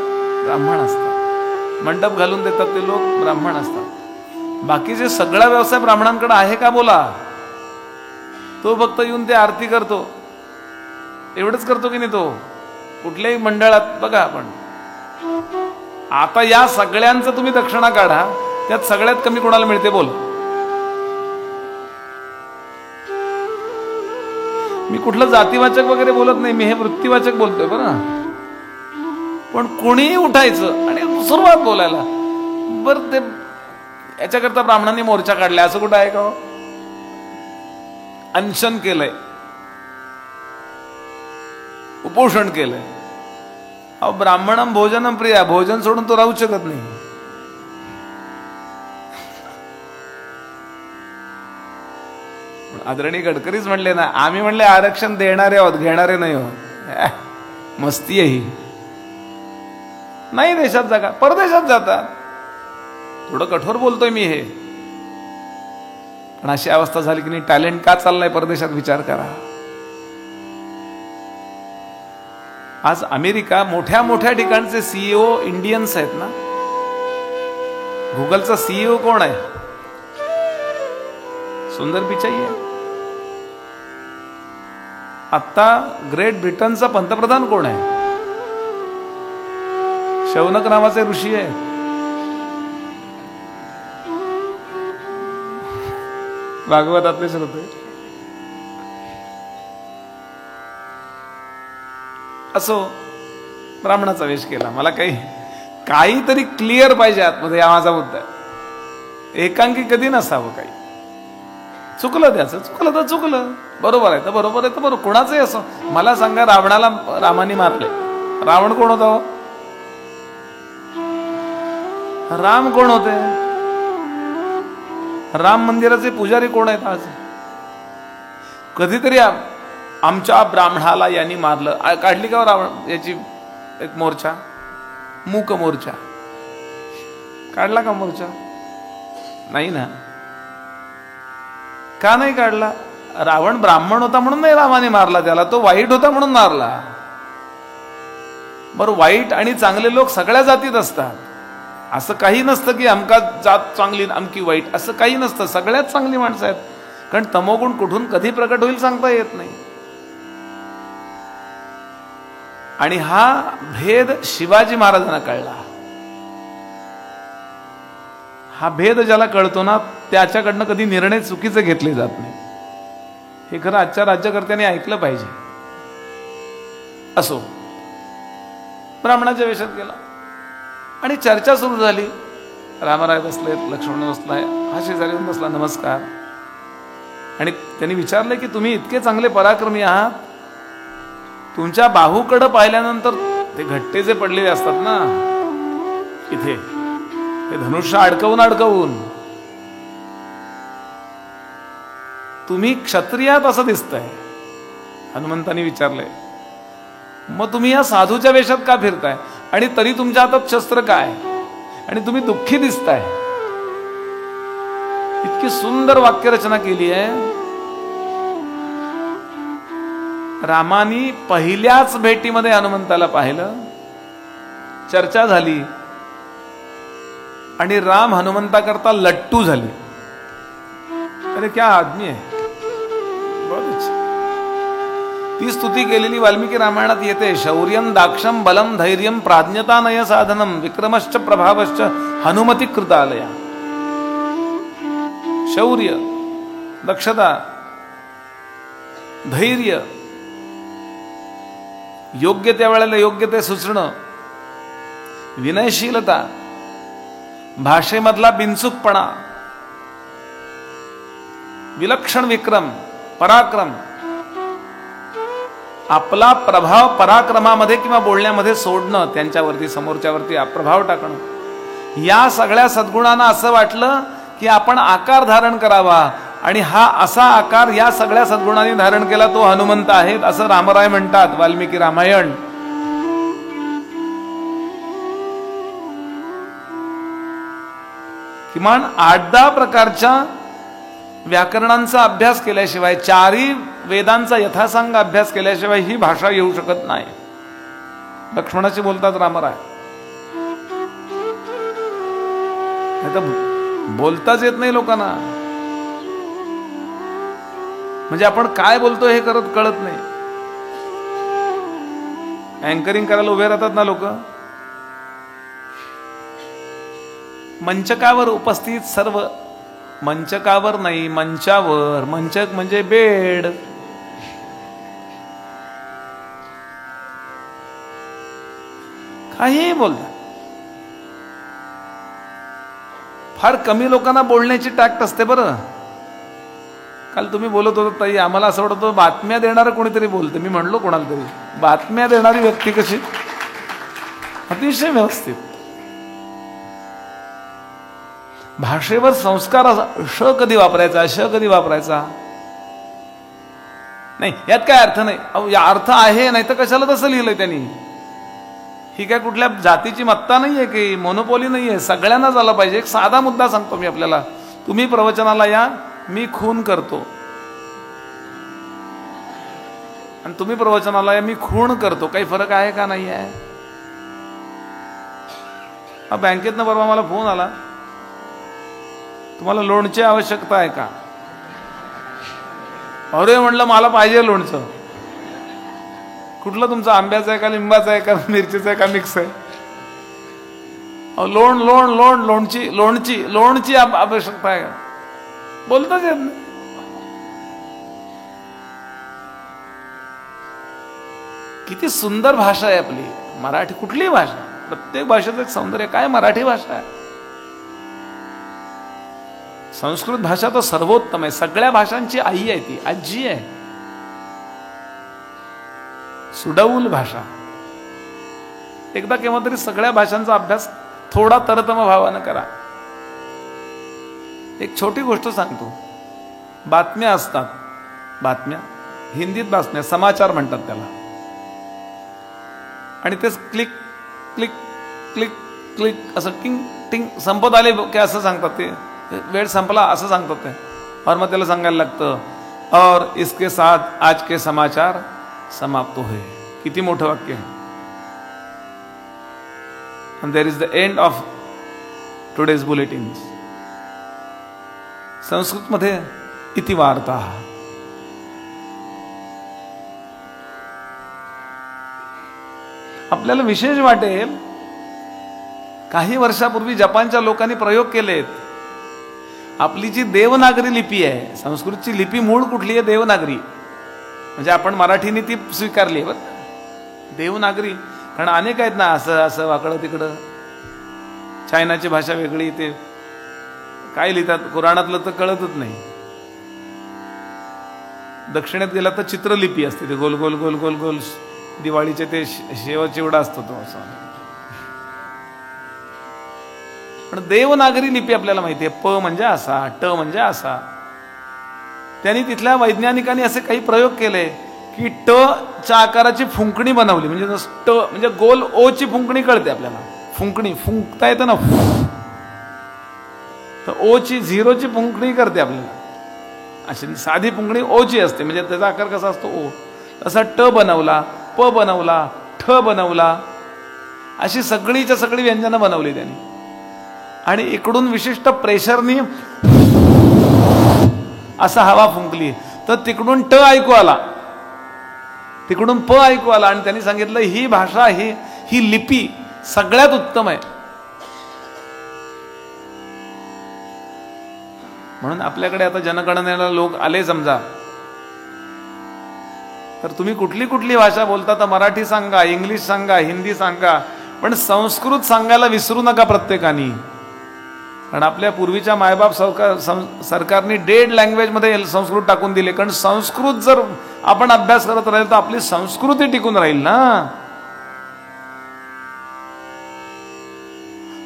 A: ब्राह्मण असतात, मंडप घालून देतात ते लोक ब्राह्मण असतात. बाकीचे सगळा व्यवसाय ब्राह्मणांकडे आहे का बोला? तो फक्त येऊन ते आरती करतो, एवढंच करतो की नाही तो. कुठल्याही मंडळात बघा आपण, आता या सगळ्यांचं तुम्ही दक्षिणा काढा, त्यात सगळ्यात कमी कोणाला मिळते बोल? मी कुठलं जातीवाचक वगैरे बोलत नाही, मी हे वृत्तीवाचक बोलतोय बरं. पण कोणीही उठायचं आणि सुरुवात बोलायला, बरं ते याच्याकरता ब्राह्मणांनी मोर्चा काढलाय असं कुठं आहे का? अनशन केलंय, उपोषण केलंय. अहो ब्राह्मणम भोजनम प्रिया, भोजन सोडून तो राहू शकत नाही. आदरणीय गडकरीच म्हणले ना, आम्ही म्हणले आरक्षण देणारे आहोत, घेणारे नाही आहोत. मस्ती आहे ही. नाही देशात जागा, परदेशात जातात. थोडं कठोर बोलतोय मी हे, पण अशी अवस्था झाली की नाही, टॅलेंट का चाललाय परदेशात विचार करा. आज अमेरिका, मोठ्या मोठ्या ठिकाणचे सीईओ इंडियन्स आहेत ना. गुगलचा सीईओ कोण आहे? सुंदर पिचाई आहे. आता ग्रेट ब्रिटनचा पंतप्रधान कोण आहे? शौनक नावाचे ऋषी आहे. भागवतातले श्रोते. असो, ब्राह्मणाचा वेश केला. मला काहीतरी क्लिअर पाहिजे आतमध्ये, हा माझा मुद्दा आहे. एकांकी कधी नसावं. काही चुकलं त्याचं, चुकलं तर चुकलं, बरोबर आहे तर बरोबर आहे तर बरोबर. कोणाचंही असो. मला सांगा, रावणाला रामाने मारले, रावण कोण होता हो? राम कोण होते? राम मंदिराचे पुजारी कोण आहेत आज? कधीतरी आमच्या ब्राह्मणाला यांनी मारलं, काढली का रावण याची एक मोर्चा, मूक मोर्चा काढला का मोर्चा? नाही ना. का नाही काढला? रावण ब्राह्मण होता म्हणून नाही रामाने मारला त्याला, तो वाईट होता म्हणून मारला. बरं, वाईट आणि चांगले लोक सगळ्या जातीत असतात. असं काही नसतं की अमका जात चांगली अमकी वाईट, असं काही नसतं. सगळ्यात चांगली माणसं आहेत. कारण तमोगुण कुठून कधी प्रकट होईल सांगता येत नाही. आणि हा भेद शिवाजी महाराजांना कळला. हा भेद ज्याला कळतो ना त्याच्याकडनं कधी निर्णय चुकीचे घेतले जात नाही. हे खरं आजच्या राज्यकर्त्यांनी ऐकलं पाहिजे. असो, ब्राह्मणाच्या वेशात गेला आणि चर्चा सुरू झाली. रामराय बसलेत, लक्ष्मण बसलाय, हा शेजारी येऊन बसला, नमस्कार. आणि त्यांनी विचारले की तुम्ही इतके चांगले पराक्रमी आहात, तुमच्या बाहूकडे पाहिल्यानंतर ते घट्टे जे पडलेले असतात ना इथे, ते धनुष्य अडकवून अडकवून तुम्ही क्षत्रियात असं दिसतंय. हनुमंतांनी विचारलंय, मग तुम्ही या साधूच्या वेशात का फिरताय आणि तरी तुमच्या हातात शस्त्र काय आणि तुम्ही दुःखी दिसताय? इतकी सुंदर वाक्यरचना केली आहे. रामानी पहिल्याच भेटीमध्ये हनुमंताला पाहिलं, चर्चा झाली आणि राम हनुमंताकरता लट्टू झाले. अरे क्या आदमी आहे. ती स्तुती केलेली वाल्मिकी रामायणात येते. शौर्यं दाक्षम बलम धैर्यं प्राज्ञता नय साधनम विक्रमश्च प्रभावश्च हनुमती कृतालया. शौर्य, दक्षता, धैर्य, योग्य त्या वेळेला योग्य ते सुचणं, विनयशीलता, भाषेमधला बिनचूकपणा, विलक्षण विक्रम, पराक्रम, आपला प्रभाव पराक्रमामध्ये किंवा बोलण्यामध्ये सोडणं, त्यांच्यावरती समोरच्यावरती प्रभाव टाकणं, या सगळ्या सद्गुणांना असं वाटलं की आपण आकार धारण करावा आणि हा असा आकार या सगळ्या सद्गुणांनी धारण केला तो हनुमंत आहेत असं रामराय म्हणतात वाल्मिकी रामायण. किमान 8-10 प्रकारच्या व्याकरणांचा अभ्यास केल्याशिवाय, 4ही वेदांचा यथासांग अभ्यास केल्याशिवाय ही भाषा येऊ शकत नाही. लक्ष्मणाशी बोलतात रामराय, बोलताच येत नाही लोकांना. म्हणजे आपण काय बोलतो हे कळत नाही. अँकरिंग करायला उभे राहतात ना लोक, मंचकावर उपस्थित सर्व, मंचकावर नाही मंचावर, मंचक म्हणजे बेड. काही बोलतात. फार कमी लोकांना बोलण्याची टॅक्ट असते बरं. काल तुम्ही बोलत होता ताई, आम्हाला असं वाटतं बातम्या देणारं कोणीतरी बोलते. मी म्हणलो कोणाला तरी, बातम्या देणारी व्यक्ती कशी अतिशय व्यवस्थित. भाषेवर संस्कार, श कधी वापरायचा, श कधी वापरायचा नाही, यात काय अर्थ नाही. या अर्थ आहे, नाही तर कशाला तसं लिहिलंय त्यांनी. ही काय कुठल्या जातीची मत्ता नाहीये की मोनोपोली नाहीये, सगळ्यांना झाला पाहिजे. एक साधा मुद्दा सांगतो मी आपल्याला. तुम्ही प्रवचनाला या, मी खून करतो, आणि तुम्ही प्रवचनाला या, मी खून करतो. काही फरक आहे का? नाही आहे. बँकेतनं परवा मला फोन आला, तुम्हाला लोणची आवश्यकता आहे का? अरे म्हणलं मला पाहिजे लोणचं. कुठलं तुमचं, आंब्याचं आहे का, लिंबाचं आहे का, मिरचीचं आहे का, मिक्स आहे? लोण लोण लोण लोणची लोणची लोणची आवश्यकता आहे का? बोलताच येत नाही. किती सुंदर भाषा आहे आपली मराठी. कुठलीही भाषा, प्रत्येक भाषेचं एक सौंदर्य. काय मराठी भाषा आहे. संस्कृत भाषा तर सर्वोत्तम आहे. सगळ्या भाषांची आई आहे, ती आजी आहे. सुडौल भाषा. एकदा केव्हा तरी सगळ्या भाषांचा अभ्यास थोडा तरतम भावानं करा. एक छोटी गोष्ट सांगतो. बातम्या असतात, बातम्या, हिंदीत बातम्या, समाचार म्हणतात त्याला. आणि तेच क्लिक क्लिक क्लिक क्लिक असं टिंग टिंग संपत आले की असं सांगतात ते, वेळ संपला असं सांगतात ते. और मग त्याला सांगायला लागतं और इसके साथ आज के समाचार समाप्त हुए. किती मोठं वाक्य आहे. and there is the end of today's bulletins. Sanskrit मध्ये इति वार्ता. आपल्याला विशेष वाटेल, काही वर्षापूर्वी जपानच्या लोकांनी प्रयोग केलेत. आपली जी देवनागरी लिपी आहे, संस्कृतची लिपी मूळ कुठली आहे? देवनागरी. म्हणजे आपण मराठीने ती स्वीकारली आहे बरं, देवनागरी. कारण अनेक आहेत ना, असं असं वाकडं तिकडं. चायनाची भाषा वेगळी, ते काय लिहितात कुराणातलं तर कळतच नाही. दक्षिणेत गेला तर चित्रलिपी असते, ते गोल गोल गोल गोल गोल दिवाळीचे ते शेव चिवडा असतो तो असा. पण देवनागरी लिपी आपल्याला माहिती आहे. प म्हणजे असा, ट म्हणजे असा. त्यांनी तिथल्या वैज्ञानिकांनी असे काही प्रयोग केले की ट च्या आकाराची फुंकणी बनवली. म्हणजे ट म्हणजे गोल ओ ची फुंकणी कळते आपल्याला. फुंकणी फुंकता येतं ना, तर ओ ची झिरोची फुंकणी करते आपल्याला. अशी साधी फुंकणी ओ ची असते, म्हणजे त्याचा आकार कसा असतो ओ. असा ट बनवला, प बनवला, ठ बनवला. अशी सगळीच्या सगळी व्यंजनं बनवली त्यांनी. आणि इकडून विशिष्ट प्रेशरनी असा हवा फुंकली तर तिकडून ट ऐकू आला, तिकडून प ऐकू आला. आणि त्यांनी सांगितलं ही भाषा, ही लिपी सगळ्यात उत्तम आहे. म्हणून आपल्याकडे आता जनगणनेला लोक आले समजा, तर तुम्ही कुठली कुठली भाषा बोलता तर मराठी सांगा, इंग्लिश सांगा, हिंदी सांगा, पण संस्कृत सांगायला विसरू नका प्रत्येकाने. कारण आपल्या पूर्वीच्या मायबाप सरकारने डेड लँग्वेज मध्ये संस्कृत टाकून दिले. कारण संस्कृत जर आपण अभ्यास करत राहील तर आपली संस्कृती टिकून राहील ना.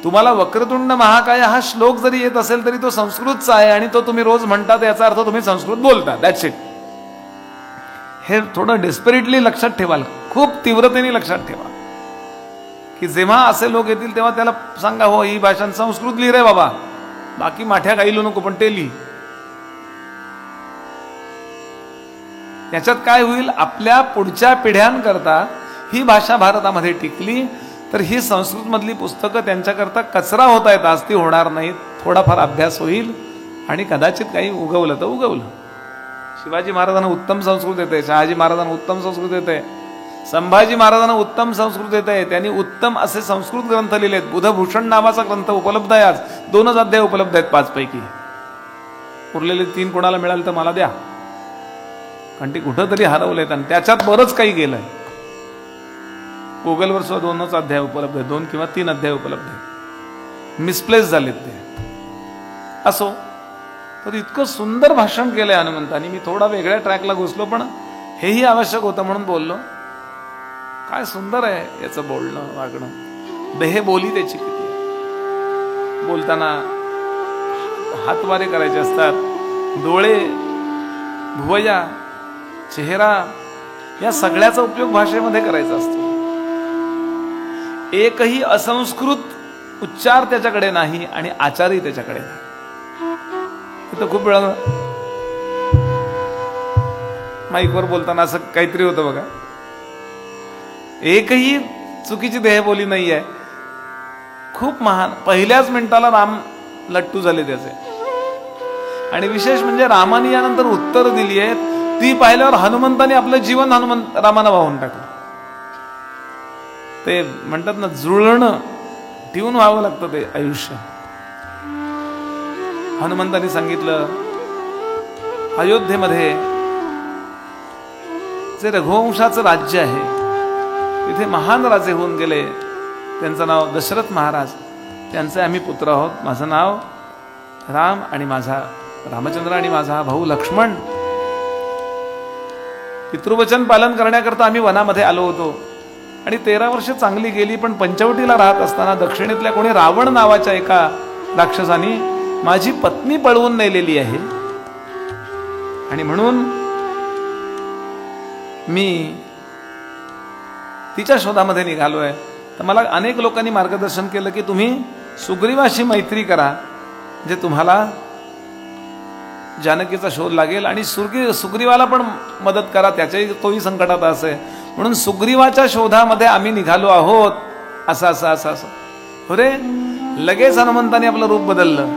A: तुम्हाला वक्रतुंड महाकाय हा श्लोक जरी येत असेल तरी तो संस्कृतचा आहे आणि तो तुम्ही रोज म्हणता, याचा अर्थ तुम्ही संस्कृत बोलता. That's it. हे थोडं डेस्परेटली लक्षात ठेवाल, खूप तीव्रतेने लक्षात ठेवा की जेव्हा असे लोक येतील तेव्हा त्याला सांगा हो ही भाषा संस्कृत लिहि रे बाबा, बाकी माठ्या काही लिहू नको पण ते लिहि. याच्यात काय होईल, आपल्या पुढच्या पिढ्यांकरता ही भाषा भारतामध्ये टिकली तर ही संस्कृत मधली पुस्तकं त्यांच्याकरता कचरा होता येत, आज ती होणार नाहीत. थोडाफार अभ्यास होईल आणि कदाचित काही उगवलं तर उगवलं. शिवाजी महाराजांना उत्तम संस्कृत येते, शहाजी महाराजांना उत्तम संस्कृत येते, संभाजी महाराजांना उत्तम संस्कृत येते. त्यांनी उत्तम असे संस्कृत ग्रंथ लिहिलेत. बुधभूषण नावाचा ग्रंथ उपलब्ध आहे, आज 2च अध्याय उपलब्ध आहेत 5 पैकी. उरलेले 3 कोणाला मिळाले तर मला द्या, कारण ती कुठं तरी हरवलेत आणि त्याच्यात बरंच काही गेलंय. गुगलवर सुद्धा 2च अध्याय उपलब्ध आहेत, 2 किंवा 3 अध्याय उपलब्ध आहेत, मिसप्लेस झालेत ते. असो, तर इतकं सुंदर भाषण केलंय हनुमंतांनी. मी थोडा वेगळ्या ट्रॅकला घुसलो पण हेही आवश्यक होतं म्हणून बोललो. काय सुंदर आहे याचं बोलणं वागणं, देहबोली त्याची किती. बोलताना हातवारे करायचे असतात, डोळे, भुवया, चेहरा या सगळ्याचा उपयोग भाषेमध्ये करायचा असतो. एकही असंस्कृत उच्चार त्याच्याकडे नाही आणि आचारही त्याच्याकडे नाही. इथं खूप वेळा माईकवर बोलताना असं काहीतरी होतं बघा, एकही चुकीची देहबोली नाही आहे. खूप महान. पहिल्याच मिनिटाला राम लट्टू झाले त्याचे. आणि विशेष म्हणजे रामाने यानंतर उत्तर दिली आहेत ती पाहिल्यावर हनुमंताने आपलं जीवन रामानं वाहून टाकलं. ते म्हणतात ना, जुळणं ठेवून व्हावं लागतं ते आयुष्य. हनुमंतांनी सांगितलं अयोध्येमध्ये जे रघुवंशाचं राज्य आहे तिथे महान राजे होऊन गेले. त्यांचं नाव दशरथ महाराज. त्यांचे आम्ही पुत्र आहोत. माझं नाव राम आणि माझा रामचंद्र आणि माझा भाऊ लक्ष्मण. पितृवचन पालन करण्याकरता आम्ही वनामध्ये आलो होतो आणि 13 वर्ष चांगली गेली. पण पंचवटीला राहत असताना दक्षिणेतल्या कोणी रावण नावाच्या एका राक्षसाने माझी पत्नी पळवून नेलेली आहे आणि म्हणून मी तिच्या शोधामध्ये निघालोय. तर मला अनेक लोकांनी मार्गदर्शन केलं की तुम्ही सुग्रीवाशी मैत्री करा, म्हणजे तुम्हाला जानकीचा शोध लागेल आणि सुग्रीवाला पण मदत करा, त्याच्याही तोही संकटात असे. म्हणून सुग्रीवाच्या शोधामध्ये आम्ही निघालो आहोत. असं असं असं असं. अरे लगेच हनुमंताने आपलं रूप बदललं.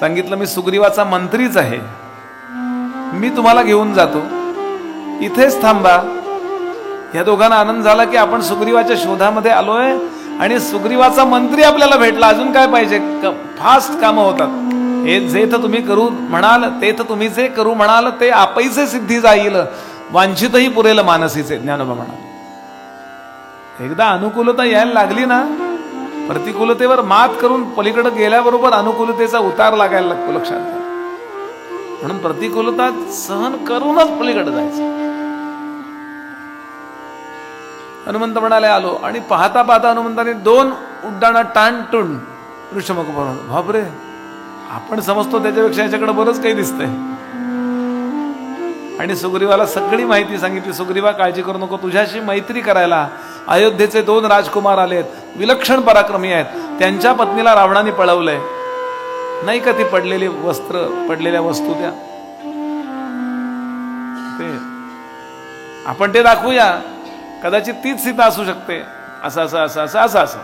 A: सांगितलं मी सुग्रीवाचा मंत्रीच आहे, मी तुम्हाला घेऊन जातो, इथेच थांबा. या दोघांना आनंद झाला की आपण सुग्रीवाच्या शोधामध्ये आलोय आणि सुग्रीवाचा मंत्री आपल्याला भेटला, अजून काय पाहिजे. फास्ट कामं होतात. हे जे तर तुम्ही करू म्हणाल, ते तर तुम्ही जे करू म्हणाल ते आपैसे सिद्धी जाईल, वांछितही पुरेल मानसीचे, ज्ञानोबा म्हणाल. एकदा अनुकूलता यायला लागली ना, प्रतिकूलतेवर मात करून पलीकडे गेल्याबरोबर अनुकूलतेचा उतार लागायला लागतो, लक्षात घ्या. म्हणून प्रतिकूलता सहन करूनच पलीकडे जायचं. हनुमंत म्हणाले आलो, आणि पाहता पाहता हनुमंताने 2 उड्डाणं टाणटून ऋषमुख बनवलं. बापरे, आपण समजतो त्याच्यापेक्षा याच्याकडे बरंच काही दिसतंय. आणि सुग्रीवाला सगळी माहिती सांगितली. सुग्रीवा काळजी करू नको, तुझ्याशी मैत्री करायला अयोध्येचे 2 राजकुमार आलेत, विलक्षण पराक्रमी आहेत. त्यांच्या पत्नीला रावणाने पळवलंय. नाही का ती पडलेली वस्त्र, पडलेल्या वस्तू त्या, ते आपण ते दाखवूया, कदाचित तीच सीता असू शकते. असं असं असं असं असं असं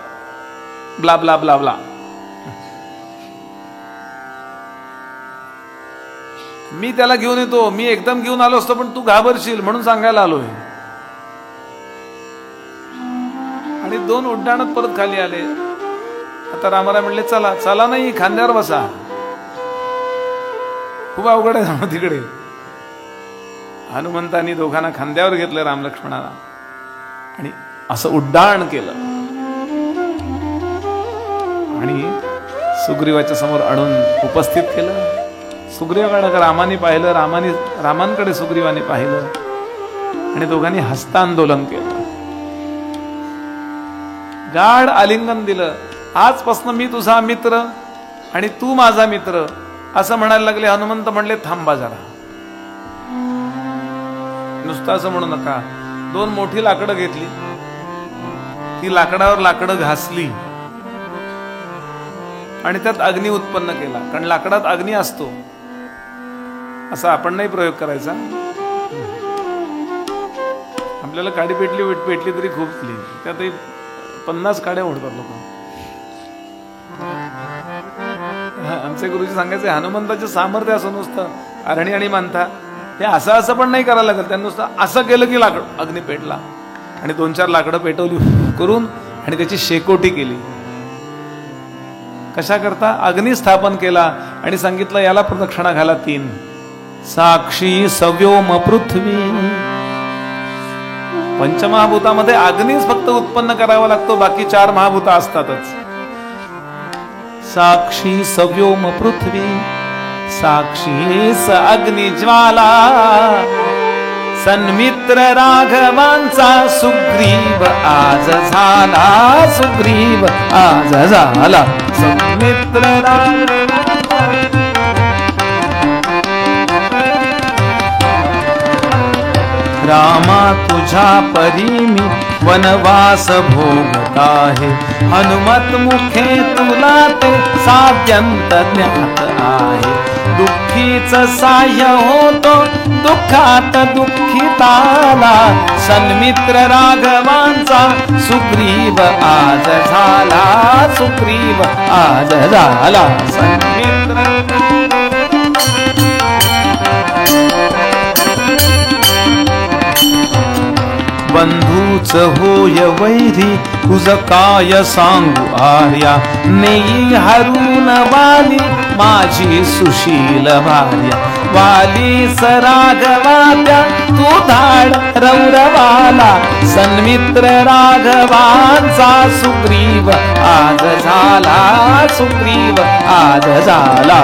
A: ब्ला ब्ला ब्ला ब्ला. मी त्याला घेऊन येतो, मी एकदम घेऊन आलो असतो पण तू घाबरशील म्हणून सांगायला आलोय. आणि 2 उड्डाणात परत खाली आले. आता रामाराय म्हणले चला. चला नाही, खांद्यावर बसा. खूप अवघड आहे जाणं तिकडे. हनुमंतांनी दोघांना खांद्यावर घेतलं, राम लक्ष्मणाला, आणि असं उड्डाण केलं आणि सुग्रीवाच्या समोर आणून उपस्थित केलं. सुग्रीवाकडे रामाने पाहिलं, रामांकडे सुग्रीवाने पाहिलं, आणि दोघांनी हस्तांदोलन केलं, गाढ आलिंगन दिलं. आजपासून मी तुझा मित्र आणि तू माझा मित्र, असं म्हणायला लागले. हनुमंत म्हणले थांबा जरा, नुसतं असं म्हणू नका. 2 मोठी लाकडं घेतली, ती लाकडावर लाकडं घासली आणि त्यात अग्नी उत्पन्न केला. कारण लाकडात अग्नी असतो, असा आपण नाही प्रयोग करायचा. आपल्याला काडी पेटली तरी खूप त्यातही 50 काड्या ओढतात लोक. आमचे गुरुजी सांगायचे हनुमंताचे सामर्थ्य असं नुसतं अरणी आणि मानता, ते असं असं पण नाही करायला लागत. त्यांनी नुसतं असं केलं की लाकड अग्नी पेटला, आणि 2-4 लाकडं पेटवली करून आणि त्याची शेकोटी केली. कशा करता? अग्नी स्थापन केला आणि सांगितलं याला प्रदक्षिणा घाला 3. साक्षी सव्योम पृथ्वी. पंचमहाभूतामध्ये अग्नीच फक्त उत्पन्न करावा लागतो, बाकी 4 महाभूत असतातच. साक्षी सव्योम पृथ्वी, साक्षी स अग्निज्वाला, सन्मित्र राघवांचा सुग्रीव आज झाला, सुग्रीव आज झाला. सन्मित्र रामा तुझ्या परी मी वनवास भोगत आहे, हनुमत मुखे तुला ते साध्यंत ज्ञात आहे. दुःखीच साह्य होतो दुःखात दुःखिताला, सन्मित्र राघवांचा सुग्रीव आज झाला, सुग्रीव आज झाला. सन्मित्र बंधूच होय वैरी तुझ काय सांगू आर्या, नेई हरून वाली माझी सुशील भार्या. वाली सराघवात्या तू धाड रौरवाला, सन्मित्र राघवांचा सुग्रीव आज झाला, सुग्रीव आज झाला.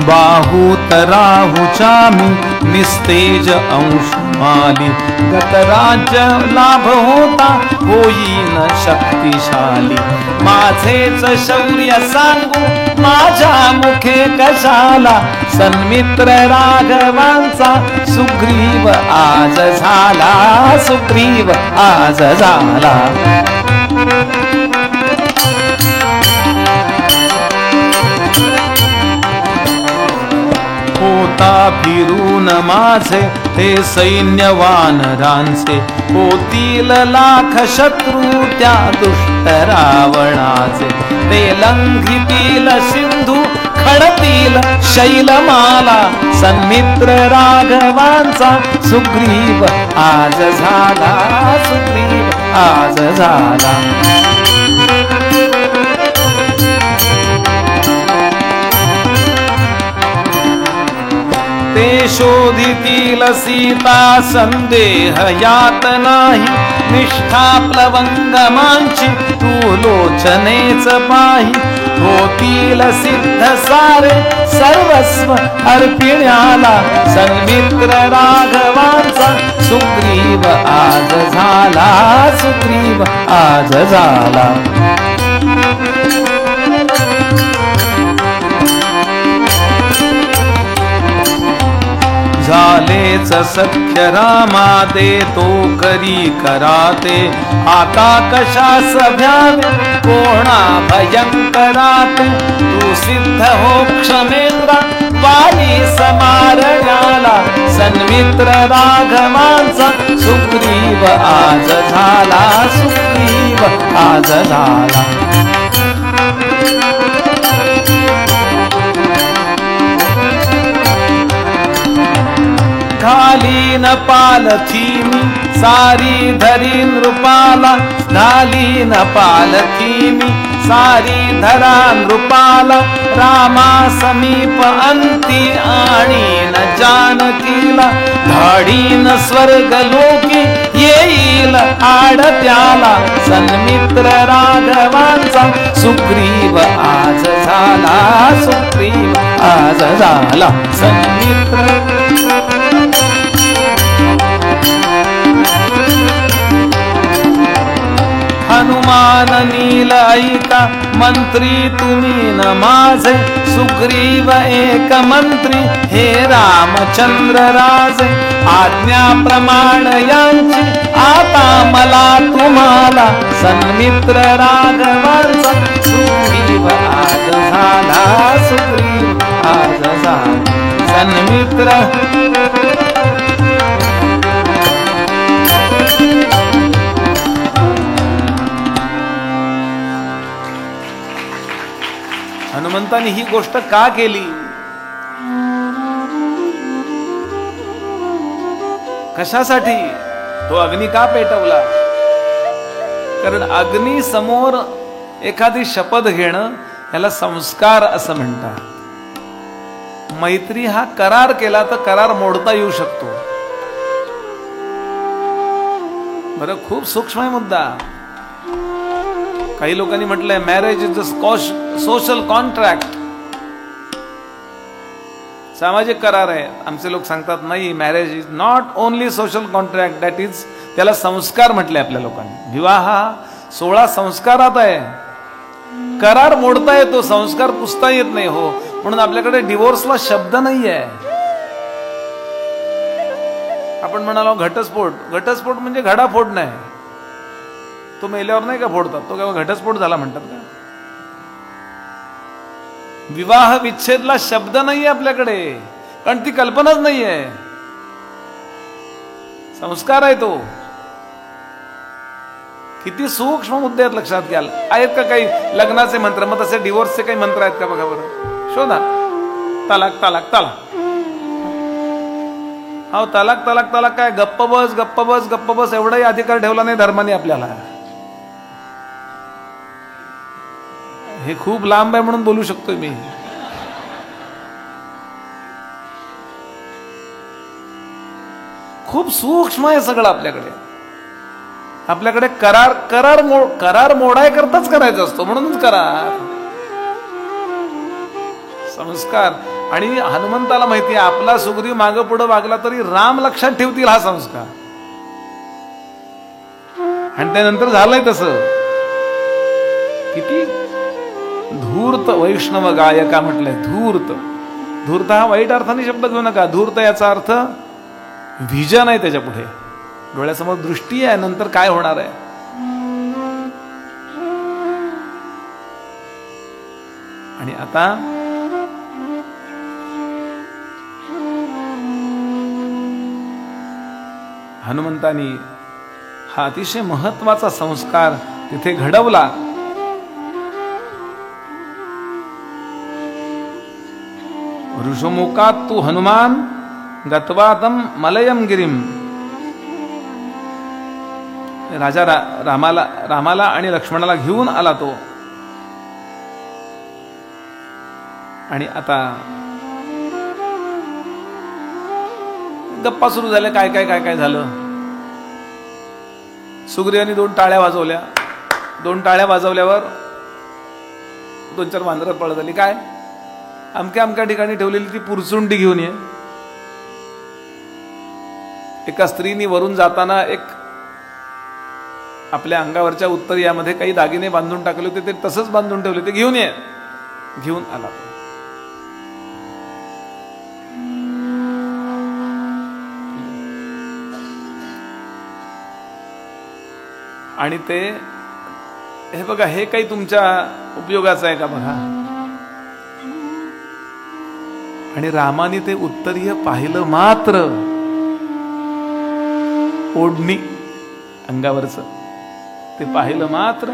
A: बाहूत राहूच्या मी निस्तेज अंश माली गतराज्य लाभ होता होईन शक्तिशाली माझेच शौर्य सांगू माझ्या मुखे कशाला सन्मित्र राघवांचा सुग्रीव आज झाला सुग्रीव आज झाला होता फिरून माझे ते सैन्य वानरांचे होतील लाख शत्रू त्या दुष्ट रावणाचे ते लंघितील सिंधू खडतील शैलमाला सन्मित्र राघवांचा सुग्रीव आज झाला सुग्रीव आज झाला ते शोधितील सीता संदेह यात नाही निष्ठा प्लवंगमांची तू लोचनेच पाही होतील सिद्ध सारे सर्वस्व अर्पिण्याला सन्मित्र राघवांचा सुग्रीव आज झाला सुग्रीव आज झाला झालेच सख्य रामा देतो करी कराते आता कशास भ्यावे कोणा भयंकराते तू सिद्ध हो क्षमेंद्रा वाली समारण्याला सन्मित्र राघवांचा सुग्रीव आज झाला सुग्रीव आज झाला घालीन पालथीमी सारी धरी नृपाला घालीन पालथीमी सारी धरा नृपाला रामा समीप अंती आणीन जानकीला धाडीन स्वर्ग लोकी येईल आडत्याला सन्मित्र राघवांचा सुग्रीव आज झाला सुग्रीव आज झाला सन्मित्र हनुमान नील ऐका मंत्री तुम्ही न माझे सुग्रीव एक मंत्री हे रामचंद्र राजे आज्ञा प्रमाण यांची आता मला तुम्हाला सन्मित्र राघवांचा सुग्रीव आज झाला सुग्रीव आज झाला सन्मित्र हनुमंतांनी ही गोष्ट का केली कशासाठी तो अग्नी का पेटवला कारण अग्नी समोर एखादी शपथ घेणं याला संस्कार असं म्हणतात मैत्री हा करार केला तर करार मोडता येऊ शकतो बरं खूप सूक्ष्म आहे मुद्दा काही लोकांनी म्हटलंय marriage is a social contract सामाजिक करार आहे आमचे लोक सांगतात नाही marriage is not only social contract that is त्याला संस्कार म्हटले आपल्या लोकांनी विवाह हा 16 संस्कारात आहे करार मोडता येतो संस्कार पुसता येत नाही हो म्हणून आपल्याकडे डिवोर्सला शब्द नाही आहे आपण म्हणालो घटस्फोट म्हणजे घडा फोड नाही तो मेल्यावर नाही का फोडतात तो केव्हा घटस्फोट झाला म्हणतात का विवाह विच्छेदला शब्द नाहीये आपल्याकडे कारण ती कल्पनाच नाहीये संस्कार आहे तो किती सूक्ष्म मुद्दे आहेत लक्षात घ्याल आहेत का काही लग्नाचे मंत्र मग तसे डिवोर्सचे काही मंत्र आहेत का बघा बरं शोधा तलाक तलाक तलाक हो तलाक तलाक तलाक काय गप्प बस गप्प बस गप्प बस एवढाही अधिकार ठेवला नाही धर्माने आपल्याला हे खूप लांब आहे म्हणून बोलू शकतोय मी खूप सूक्ष्म आहे सगळं आपल्याकडे करार मोडाय करताच करायचा असतो म्हणूनच करार संस्कार आणि हनुमंताला माहिती आहे आपला सुग्रीव मागं पुढं वागला तरी राम लक्षात ठेवतील हा संस्कार. आणि त्यानंतर झालंय तसं. किती धूर्त वैष्णव गायका म्हटलंय. धूर्त, धूर्त हा वाईट अर्थाने शब्द घेऊ नका. धूर्त याचा अर्थ व्हिजन आहे, त्याच्या पुढे डोळ्यासमोर दृष्टी आहे, नंतर काय होणार आहे. आणि आता हनुमंतानी हा अतिशय महत्वाचा संस्कार तिथे घडवला. ऋषमुखात तू हनुमान गत्वातम मलयम गिरीम. राजा रामाला आणि लक्ष्मणाला घेऊन आला तो. आणि आता गप्पा सुरू झाल्या. काय काय काय काय झालं. सुग्रीवानी 2 टाळ्या वाजवल्या. 2 टाळ्या वाजवल्यावर 2-4 वानरं पळत आली. काय अमक्या ठिकाणी ठेवलेली ती पुरचुंडी घेऊन ये. एका स्त्रीनी वरून जाताना एक आपल्या अंगावरच्या उत्तरीयामध्ये काही दागिने बांधून टाकले होते, ते तसंच बांधून ठेवले, ते घेऊन ये. घेऊन आला. आणि ते हे बघा, हे काही तुमच्या उपयोगाचं आहे का बघा. आणि रामाने ते उत्तरीय पाहिलं मात्र. ओढणी अंगावरच ते पाहिलं मात्र.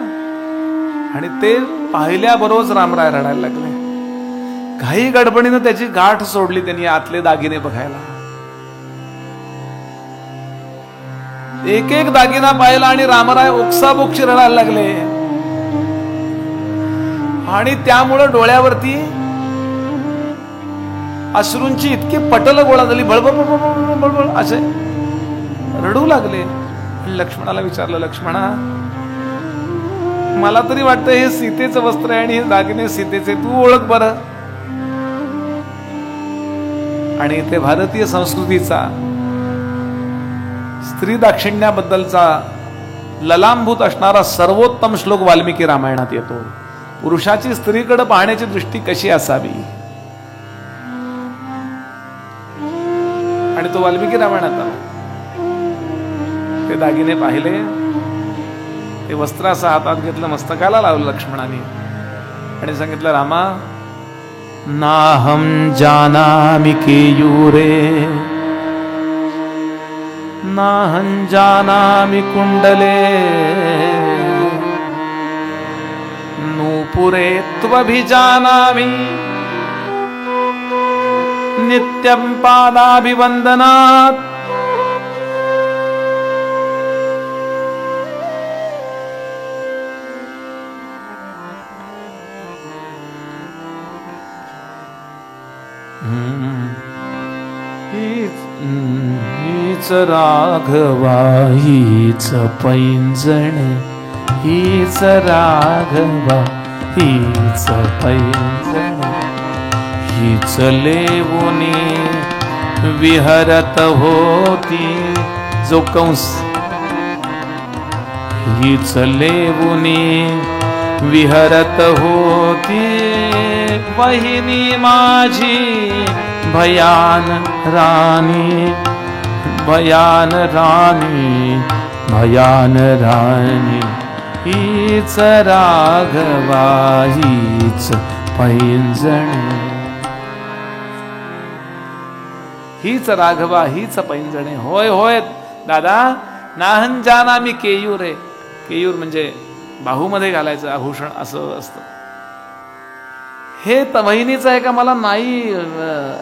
A: आणि ते पाहिल्याबरोबर रामराय रडायला लागले. घाई गडबडीनं त्याची गाठ सोडली त्यांनी आतले दागिने बघायला. एक एक दागिना पाहिला आणि रामराय ओक्साबोक्षी रडायला लागले. आणि त्यामुळे डोळ्यावरती अश्रूंची इतकी पटल गोळा झाली. बळबळ बळबळ असे रडू लागले. लक्ष्मणाला विचारलं, लक्ष्मणा मला तरी वाटतं हे सीतेचं वस्त्र आहे आणि हे दागिने सीतेचे, तू ओळख बरं. आणि इथे भारतीय संस्कृतीचा स्त्री दाक्षिण्याबद्दलचा ललांभूत असणारा सर्वोत्तम श्लोक वाल्मिकी रामायणात येतो. पुरुषाची स्त्रीकडे पाहण्याची दृष्टी कशी असावी. आणि तो वाल्मिकी रामायणात आला. ते दागिने पाहिले, ते वस्त्र असं हातात घेतलं, मस्तकाला लावलं लक्ष्मणाने आणि सांगितलं, रामा नाहम जानामि केयूरे नाहं जानामि कुंडले नूपुरे त्वभिजानामि नित्यं पादाभिवंदनात्. हीच राघवा हीच पैंजणे, हीच राघवा हीच पैंजणे, हीच लेवुनी विहरत होती. जो कंस हीच लेवुनी विहरत होती, वहिनी माझी भयान राणी, भयान राणी, भयान राणी. हीच राघवा हीच पैंजणे, हीच राघवा हीच पैंजणे. होय होय दादा, नाहं जानामि केयूरे. केयूर म्हणजे बाहूमध्ये घालायचं आभूषण असं असतं. हे वहिनीचं आहे का मला नाही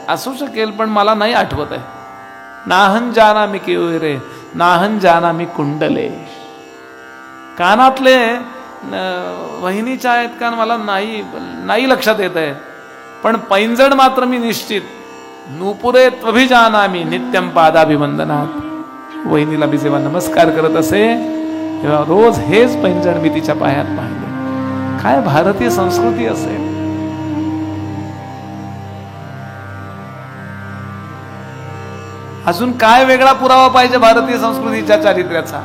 A: असू शकेल, पण मला नाही आठवत आहे. नाहं जानामि केयूरे नाहं जानामि कुंडले. कानातले वहिनीच्या आहेत का मला नाही लक्षात येत आहे, पण पैंजण मात्र मी निश्चित. नूपुरे त्वभिजानामि नित्यं पादाभिवंदनात्. वहिनीला मी जेव्हा नमस्कार करत असे तेव्हा रोज हेच पैंजण मी तिच्या पायात पाहिले. काय भारतीय संस्कृती असेल. अजून काय वेगळा पुरावा पाहिजे भारतीय संस्कृतीच्या चारित्र्याचा?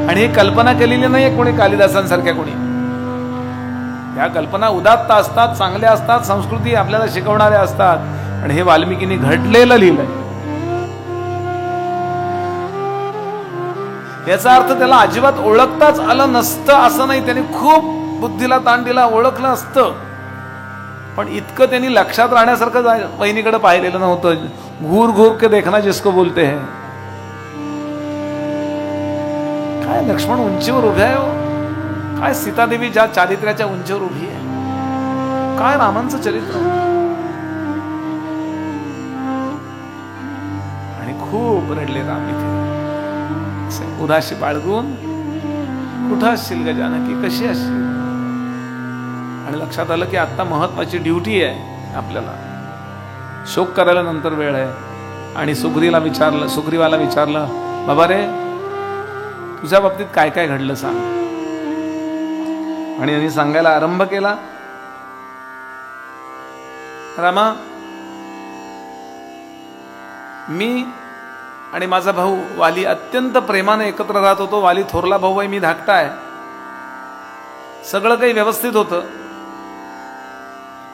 A: आणि ही कल्पना केलेली नाहीये कोणी कालिदासांसारख्या कोणी. या कल्पना उदात्त असतात, चांगल्या असतात, संस्कृती आपल्याला शिकवणाऱ्या असतात. आणि हे वाल्मिकींनी घडलेलं लिहिलंय. याचा अर्थ त्याला अजिबात ओळखताच आलं नसतं असं नाही. त्याने खूप बुद्धीला ताण दिला, ओळखलं असतं, पण इतकं त्यांनी लक्षात राहण्यासारखं बहिणीकडे पाहिलेलं नव्हतं. घूर घूर के देखना जिसको बोलते हैं. काय लक्ष्मण उंचीवर उभे आहे हो, काय सीतादेवी ज्या चारित्र्याच्या उंचीवर उभी आहे, काय रामांचं चरित्र. आणि खूप रडले राम इथे उदाशी बाळगून. कुठं असशील ग जानकी, कशी असशील? आणि लक्षात आलं की आता महत्वाची ड्युटी आहे आपल्याला. शोक करायला नंतर वेळ आहे. आणि सुग्रीवाला विचारलं, बाबा रे तुझ्या बाबतीत काय काय घडलं सांग. आणि यांनी सांगायला आरंभ केला. रामा, मी आणि माझा भाऊ वाली अत्यंत प्रेमाने एकत्र राहत होतो. वाली थोरला भाऊ आहे, मी धाकटा आहे. सगळं काही व्यवस्थित होतं.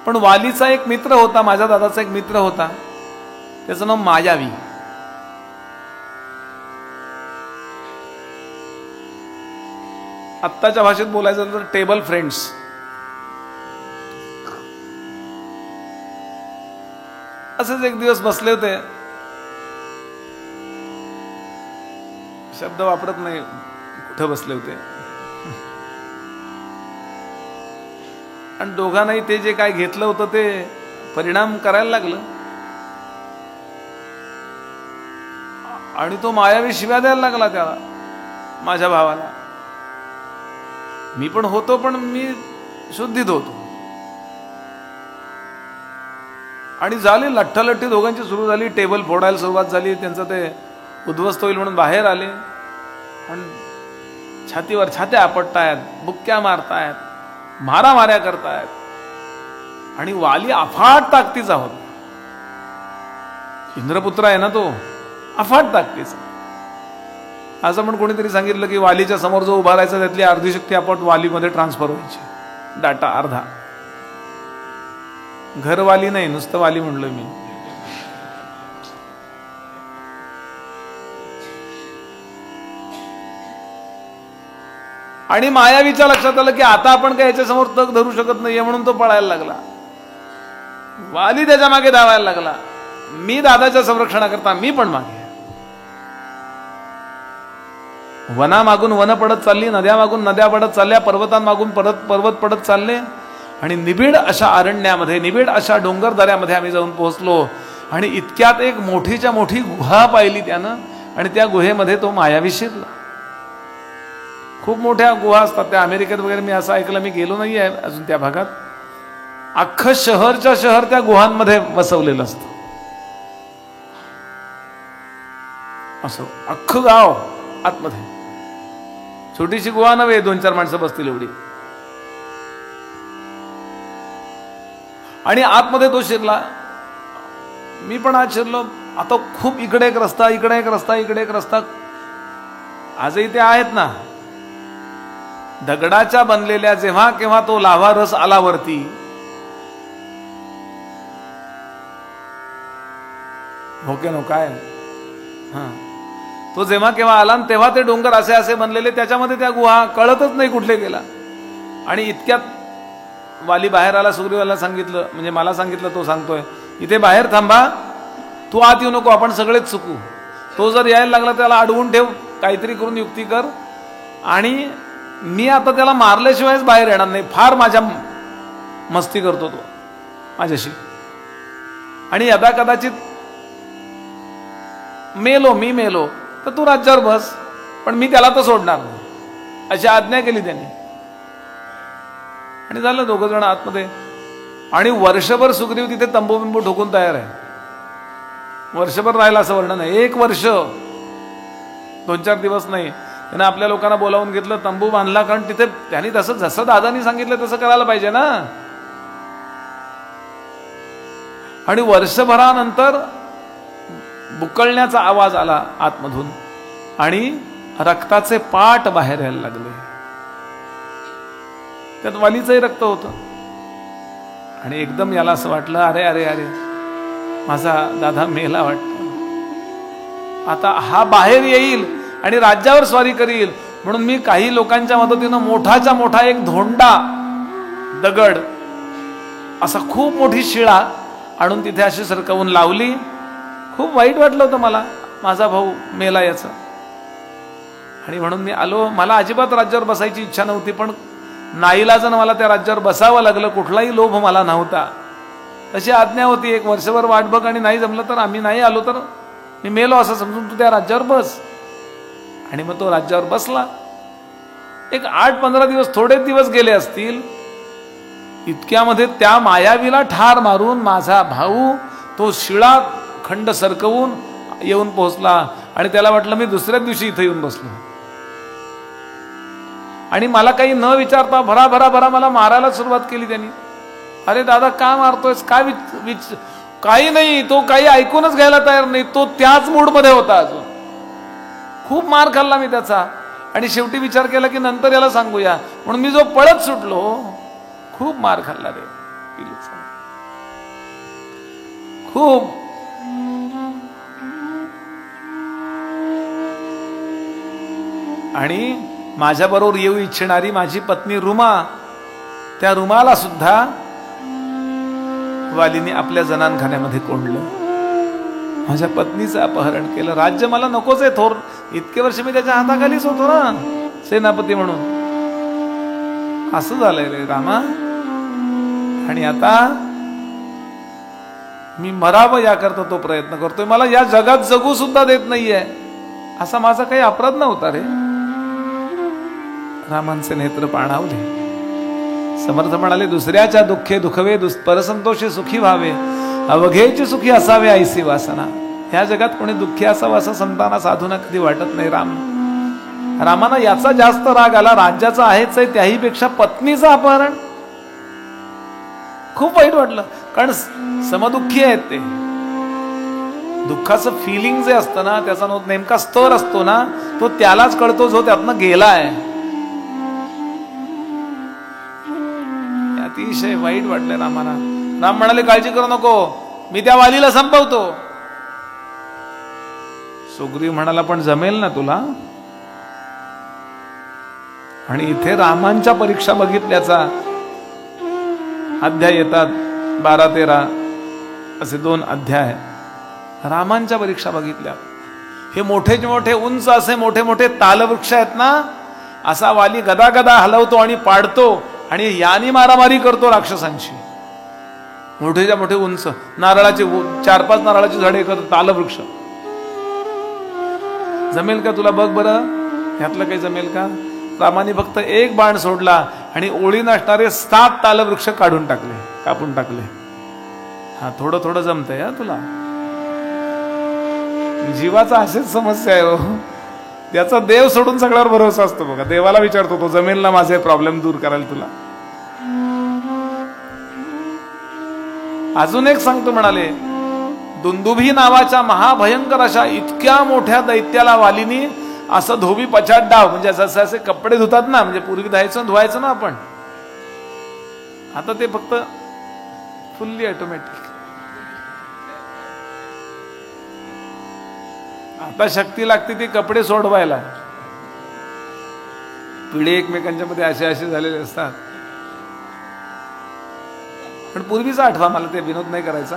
A: पण वालीचा एक मित्र होता, माझ्या दादाचा एक मित्र होता, त्याचं नाव मायावी. आत्ताच्या भाषेत बोलायचं तर टेबल फ्रेंड्स. असेच एक दिवस बसले होते, शब्द वापरत नाही, कुठं बसले होते, आणि दोघांनाही ते जे काय घेतलं होतं ते परिणाम करायला लागलं. आणि तो मायावी शिव्या द्यायला लागला त्याला, माझ्या भावाला. मी पण होतो, पण मी शुद्धीत होतो. आणि झाली लठ्ठालठ्ठी दोघांची सुरू झाली. टेबल फोडायला सुरुवात झाली. त्यांचं ते उद्ध्वस्त होईल म्हणून बाहेर आले. आणि छातीवर छात्या आपटतायत, बुक्क्या मारतायत, मारामाऱ्या करतायत. आणि वाली अफाट ताकदीचा होता. इंद्रपुत्र आहे ना तो, अफाट ताकदीचा. असं पण कोणीतरी सांगितलं की वालीच्या समोर जो उभा राहायचा त्यातली अर्धी शक्ती आपण वालीमध्ये ट्रान्सफर व्हायची, डाटा अर्धा. घरवाली नाही, नुसतं वाली म्हणलोय मी. आणि मायावीच्या लक्षात आलं की आता आपण काय याच्या समोर तग धरू शकत नाहीये, म्हणून तो पळायला लागला. वाली त्याच्या मागे धावायला लागला. मी दादाच्या संरक्षणाकरता मी पण मागे. वना मागून वन पडत चालली, नद्या मागून नद्या पडत चालल्या, पर्वतांमागून पर्वत पडत चालले. आणि निबिड अशा अरण्यामध्ये, निबिड अशा डोंगर दऱ्यामध्ये आम्ही जाऊन पोहोचलो. आणि इतक्यात एक मोठीच्या मोठी गुहा पाहिली त्यानं. आणि त्या गुहेमध्ये तो मायावी शिरला. खूप मोठ्या गुहा असतात त्या अमेरिकेत वगैरे, मी असं ऐकलं, मी गेलो नाही आहे अजून त्या भागात. अख्खं शहरच्या शहर त्या गुहांमध्ये बसवलेलं असतं. असं अख्खं गाव आतमध्ये. छोटीशी गुहा नव्हे, 2-4 माणसं बसतील एवढी. आणि आतमध्ये तो शिरला. मी पण आज शिरलो. आता खूप इकडे एक रस्ता, इकडे एक रस्ता, इकडे एक रस्ता. आजही ते आहेत ना, दगडाच्या बनलेल्या. जेव्हा केव्हा तो लाव्हा रस आला वरती, हो के नो काय, हा, तो जेव्हा केव्हा आला तेव्हा ते डोंगर असे असे बनलेले, त्याच्यामध्ये त्या गुहा कळतच नाही कुठले गेला. आणि इतक्यात वाली बाहेर आला. सुग्रीवाला सांगितलं, म्हणजे मला सांगितलं, तो सांगतोय इथे बाहेर थांबा, तू आत येऊ नको, आपण सगळेच चुकू. तो जर यायला लागला त्याला अडवून ठेव, काहीतरी करून युक्ती कर. आणि मी आता त्याला मारल्याशिवायच बाहेर येणार नाही. फार माझ्या मस्ती करतो तो माझ्याशी. आणि यदा कदाचित मी मेलो तर तू राज्यावर बस, पण मी त्याला तर सोडणार नाही, अशी आज्ञा केली त्यांनी. आणि झालं दोघं जण आतमध्ये. आणि वर्षभर सुग्रीव तिथे तंबू बिंबू ठोकून तयार आहे. वर्षभर राहिला असं वर्णन आहे. 1 वर्ष, 2-4 दिवस नाही. त्यानं आपल्या लोकांना बोलावून घेतलं, तंबू बांधला. कारण तिथे त्यांनी जसं दादानी सांगितलं तसं करायला पाहिजे ना. आणि वर्षभरानंतर बुकळण्याचा आवाज आला आतमधून आणि रक्ताचे पाट बाहेर यायला लागले. त्यात वालीचंही रक्त होतं. आणि एकदम याला असं वाटलं, अरे अरे अरे माझा दादा मेला वाटतं. आता हा बाहेर येईल आणि राज्यावर स्वारी करील म्हणून मी काही लोकांच्या मदतीनं मोठाच्या मोठा एक धोंडा दगड, असा खूप मोठी शिळा आणून तिथे अशी सरकवून लावली. खूप वाईट वाटलं होतं मला, माझा भाऊ मेला याचं. आणि म्हणून मी आलो. मला अजिबात राज्यावर बसायची इच्छा नव्हती, पण नाईलाजानं मला त्या राज्यावर बसावं लागलं. कुठलाही लोभ मला नव्हता. तशी आज्ञा होती, 1 वर्षभर वाट बघ आणि नाही जमलं तर आम्ही नाही आलो तर मी मेलो असं समजून तू त्या राज्यावर बस. आणि मग तो राज्यावर बसला. एक 8-15 दिवस, थोडे दिवस गेले असतील, इतक्यामध्ये त्या मायावीला ठार मारून माझा भाऊ तो शिळा खंड सरकवून येऊन पोहोचला. आणि त्याला वाटलं मी दुसऱ्याच दिवशी इथं येऊन बसलो. आणि मला काही न विचारता भरा भरा भरा मला मारायला सुरुवात केली त्यांनी. अरे दादा का मारतोयस, काय काही नाही. तो काही ऐकूनच घ्यायला तयार नाही. तो त्याच मूडमध्ये होता. अजून खूप मार खाल्ला मी त्याचा. आणि शेवटी विचार केला की नंतर याला सांगूया म्हणून मी जो पळत सुटलो. खूप मार खाल्ला रे खूप. आणि माझ्या बरोबर येऊ इच्छिणारी माझी पत्नी रुमा, त्या रुमाला सुद्धा वालीने आपल्या जनानखान्यामध्ये कोंडलं. माझ्या पत्नीचं अपहरण केलं. राज्य मला नकोच आहे थोर. इतके वर्ष मी त्याच्या हाताखालीच होतो ना सेनापती म्हणून. असं झालंय रे रामा. आणि आता मी मरावं याकरता तो प्रयत्न करतोय. मला या जगात जगू सुद्धा देत नाहीये. असा माझा काही अपराध नव्हता रे. रामांचे नेत्र पाणावले. समर्थ म्हणाले, दुसऱ्याच्या दुःखे दुखवे, परसंतोषे सुखी व्हावे, अवघेची सुखी असावे ऐसी वासना. ह्या जगात कोणी दुःखी असावं असं संतांना साधूना कधी वाटत नाही. रामाना याचा जास्त राग आला. राज्याचा आहेच आहे, त्याही पेक्षा पत्नीचं अपहरण. खूप वाईट वाटलं. कारण समदुःखी आहेत ते. दुःखाचं फिलिंग जे असतं ना, त्याचा नेमका स्तर असतो ना, तो त्यालाच कळतो जो त्यातनं गेलाय. अतिशय वाईट वाटलंय रामाला. राम म्हणाले, काळजी करू नको, मी त्या वालीला संपवतो. सुग्रीव म्हणाला, पण जमेल ना तुला? आणि इथे रामांच्या परीक्षा बघितल्याचा अध्याय येतात. 12-13 असे 2 अध्याय रामांच्या परीक्षा बघितल्या. हे मोठे मोठे उंच असे मोठे मोठे तालवृक्ष आहेत ना, असा वाली गदा गदा हलवतो आणि पाडतो आणि यानी मारामारी करतो राक्षसांची. मोठेच्या मोठे उंच नारळाचे 4-5 नारळाची झाडे करतो तालवृक्ष. जमेल का तुला? बघ बरं ह्यातलं काही जमेल का? रामाने फक्त 1 बाण सोडला आणि ओळी नसणारे 7 तालवृक्ष काढून टाकले, कापून टाकले. हा थोडं थोडं जमतंय हा तुला. जीवाचा अशीच समस्या आहे हो. त्याचा देव सोडून सगळ्यावर भरोसा असतो बघा. देवाला विचारतो तो, जमेल ना माझे प्रॉब्लेम दूर करायला तुला? अजून एक सांगतो म्हणाले, दुंदुभी नावाच्या महाभयंकर अशा इतक्या मोठ्या दैत्याला वालीनी असं धोबी पछाड डाव, म्हणजे जसे असे कपडे धुतात ना, म्हणजे पूर्वी धुवायचं ना आपण, आता ते फक्त फुल्ली ऑटोमॅटिक. आता शक्ती लागते ती कपडे सोडवायला. पिढे एकमेकांच्या मध्ये असे असे झालेले असतात. पण पूर्वीचा आठवा मला, ते विनोद नाही करायचा.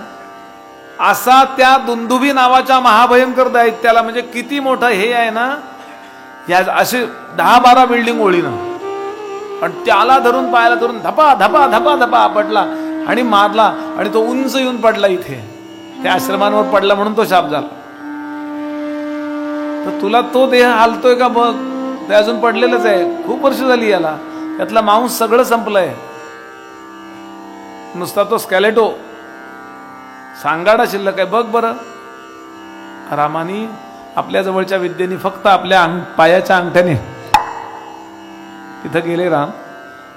A: असा त्या दुंदुभी नावाच्या महाभयंकर दैत्याला, म्हणजे किती मोठं हे आहे ना, या असे 10-12 बिल्डिंग ओळीनं, आणि त्याला धरून पायाला धरून धपा धपा धपा धपा पडला आणि मारला. आणि तो उंच येऊन पडला इथे, त्या आश्रमांवर पडला म्हणून तो शाप झाला. तर तुला तो देह हालतोय का बघ. ते अजून पडलेलंच आहे, खूप वर्ष झाली याला. त्यातला मांस सगळं संपलंय, नुसता तो स्केलेटो सांगाडा शिल्लक आहे. बघ बरं. रामानी आपल्या जवळच्या विद्येने फक्त आपल्या पायाच्या अंगठ्याने तिथं गेले राम,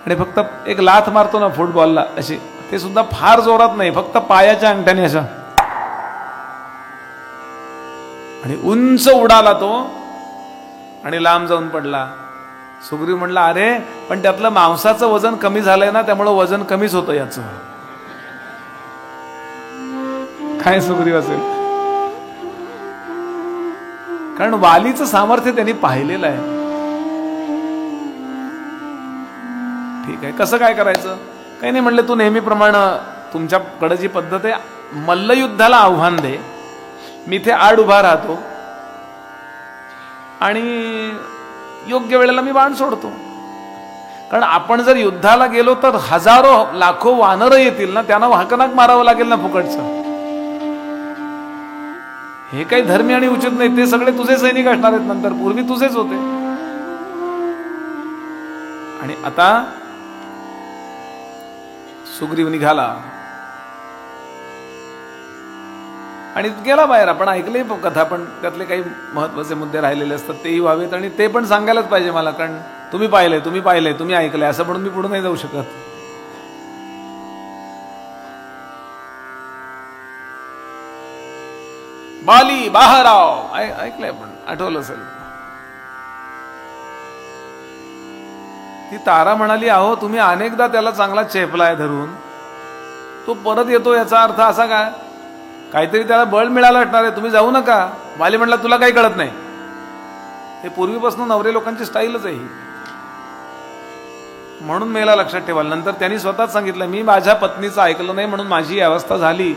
A: आणि फक्त एक लाथ मारतो ना फुटबॉलला अशी, ते सुद्धा फार जोरात नाही, फक्त पायाच्या अंगठ्याने असं आणि उंच उडाला तो आणि लांब जाऊन पडला. सुग्रीव म्हणला, अरे पण त्यातलं मांसाचं वजन कमी झालंय ना, त्यामुळे वजन कमीच होतं याचं. काय सुग्रीव असेल, कारण वालीचं सामर्थ्य त्यांनी पाहिलेलं आहे. ठीक आहे, कसं काय करायचं, काही नाही म्हणले, तू नेहमीप्रमाणे तुमच्याकडे जी पद्धत आहे, मल्लयुद्धाला आव्हान दे, मी इथे आड उभा राहतो आणि योग्य वेळेला मी बाण सोडतो. कारण आपण जर युद्धाला गेलो तर हजारो लाखो वानर येतील ना, त्यांना हाकनाक मारावं लागेल ना फुकटचं. हे काही धर्मी आणि उचित नाही. ते सगळे तुझे सैनिक असणार आहेत नंतर, पूर्वी तुझेच होते. आणि आता सुग्रीव निघाला आणि गेला बाहेर. आपण ऐकले कथा, पण त्यातले काही महत्वाचे मुद्दे राहिलेले असतात, तेही व्हावेत आणि ते पण सांगायलाच पाहिजे मला. कारण तुम्ही पाहिलंय, तुम्ही ऐकलंय असं म्हणून मी पुढे नाही जाऊ शकत. बाली बाहराव ऐकलंय, पण आठवलं असेल. ती तारा म्हणाली, अहो तुम्ही अनेकदा त्याला चांगला चेपलाय धरून, तो परत येतो, याचा अर्थ असा काय, काहीतरी त्याला बळ मिळालं असणार आहे, तुम्ही जाऊ नका. बाली म्हणला, तुला काही कळत नाही. हे पूर्वीपासून नवरे लोकांची स्टाईलच आहे ही, म्हणून मेला लक्षात ठेवा. नंतर त्यांनी स्वतःच सांगितलं, मी माझ्या पत्नीचं ऐकलं नाही म्हणून माझी अवस्था झाली.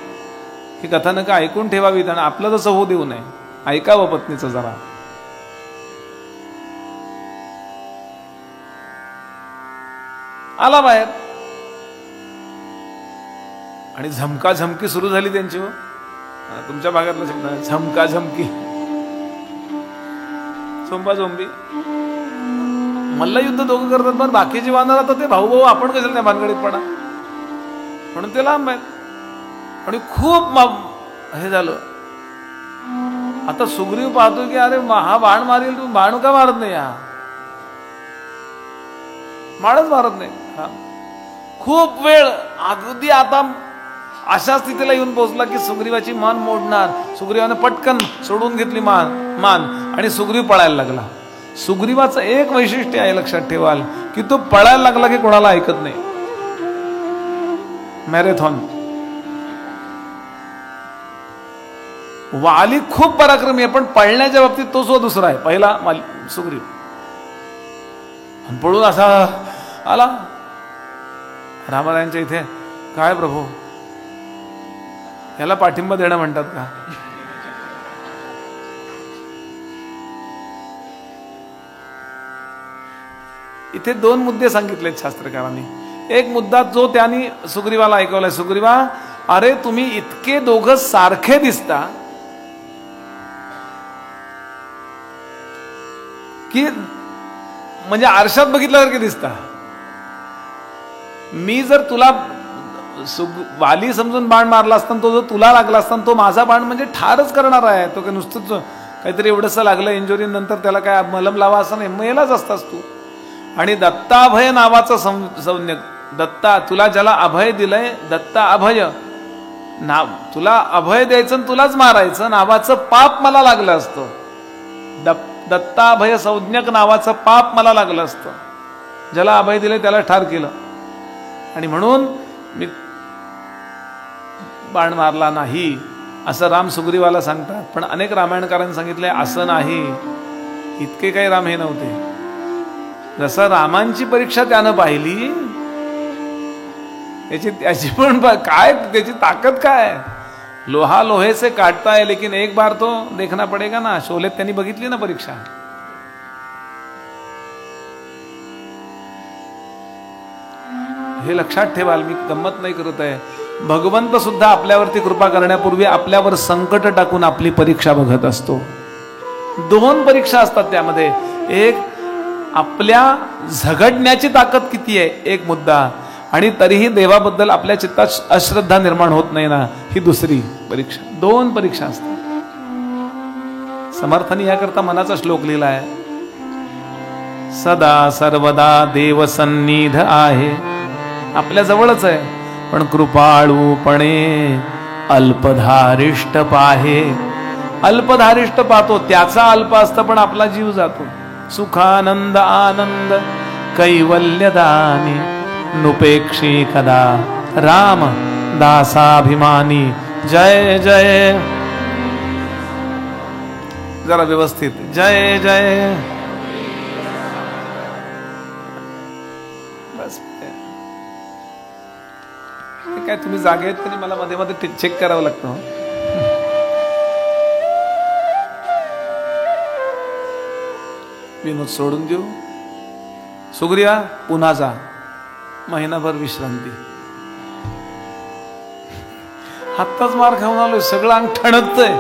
A: ही कथानक ऐकून ठेवावी आणि आपलं तसं होऊ देऊ नये. ऐकावं पत्नीचं जरा. आला बाहेर आणि झमका झमकी सुरू झाली त्यांची. तुमच्या भागातला शब्द आहे झमका झमकी, झोंबा झोंबी. मल्लयुद्ध दोघं करतात, पण बाकीची वानर आता ते भाऊ भाऊ आपण कशाला त्या भानगडीत पडा, म्हणून ते लांब आहेत. आणि खूप हे झालं. आता सुग्रीव पाहतो की अरे हा बाण मारेल, तू बाण का मारत नाही, हा बाणच मारत नाही. खूप वेळ अगदी आता अशा स्थितीला येऊन पोहोचला की सुग्रीवाची मान मोडणार. सुग्रीवाने पटकन सोडून घेतली मान आणि सुग्रीव पळायला लागला. सुग्रीवाचं एक वैशिष्ट्य आहे, लक्षात ठेवाल, की तो पळायला लागला की कोणाला ऐकत नाही. मॅरेथॉन. वाली खूप पराक्रमी आहे, पण पळण्याच्या बाबतीत तो सो दुसरा आहे. पहिला सुग्रीव पळून असा आला रामरायांच्या इथे. काय प्रभू, याला पाठिंबा देणं म्हणतात का? इथे दोन मुद्दे सांगितलेत शास्त्रकारांनी. एक मुद्दा जो त्यांनी सुग्रीवाला ऐकवलाय, सुग्रीवा अरे तुम्ही इतके दोघं सारखे दिसता की म्हणजे आरशात बघितल्यासारखे दिसता. मी जर तुला वाली समजून बाण मारला असता, तो जो तुला लागला असता, तो माझा बाण म्हणजे ठारच करणार आहे. तो काय नुसतंच काहीतरी एवढंसं लागलं इंजुरी, नंतर त्याला काय मलम लावा असं नाही, मेलाच असतास तू. आणि दत्ताभय नावाचं सौन्य, दत्ता तुला ज्याला अभय दिलंय, दत्ता अभय नाव, तुला अभय द्यायचं तुलाच मारायचं, नावाचं पाप मला लागलं असतं. दत्ताभय संज्ञक नावाचं पाप मला लागलं असतं. ज्याला अभय दिले त्याला ठार केलं, आणि म्हणून मी बाण मारला नाही असं राम सुग्रीवाला सांगतात. पण अनेक रामायणकारांनी सांगितलंय असं नाही, इतके काही राम हे नव्हते. जसं रामांची परीक्षा त्यानं पाहिली, त्याची पण काय, त्याची ताकद काय. लोहा लोहे से काटता है, लेकिन एक बार तो देखना पडेगा ना. शोलेत त्यांनी बघितली ना परीक्षा. हे लक्षात ठेवाल, मी गंमत नाही करत आहे. भगवंत सुद्धा आपल्यावरती कृपा करण्यापूर्वी आपल्यावर संकट टाकून आपली परीक्षा बघत असतो. दोन परीक्षा असतात त्यामध्ये. एक आपल्या झगडण्याची ताकद किती आहे, एक मुद्दा, आणि तरीही देवाबद्दल आपल्या चित्तात अश्रद्धा निर्माण होत नाही ना, ही दुसरी परीक्षा. दोन परीक्षा असतात. समर्थांनी याकरता मनाचा श्लोक लिहिला आहे, सदा सर्वदा देव सन्निध आहे. आपल्या जवळच आहे, पण कृपाळूपणे अल्पधारिष्ट पाहे. अल्पधारिष्ट पाहतो, त्याचा अल्प असतं पण आपला जीव जातो. सुखानंद आनंद कैवल्यदानी नुपेक्षी कदा राम दासाभिमानी. जय जय. जरा व्यवस्थित जय जय. बस काय तुम्ही जागे आहेत तरी मला मध्ये मध्ये चेक करावं लागतं. विनोद सोडून देऊ. सुग्रीवा पुन्हा जा, महिनाभर विश्रांती. आत्ताच मार खाऊन आलोय, सगळं अंग ठणकतंय.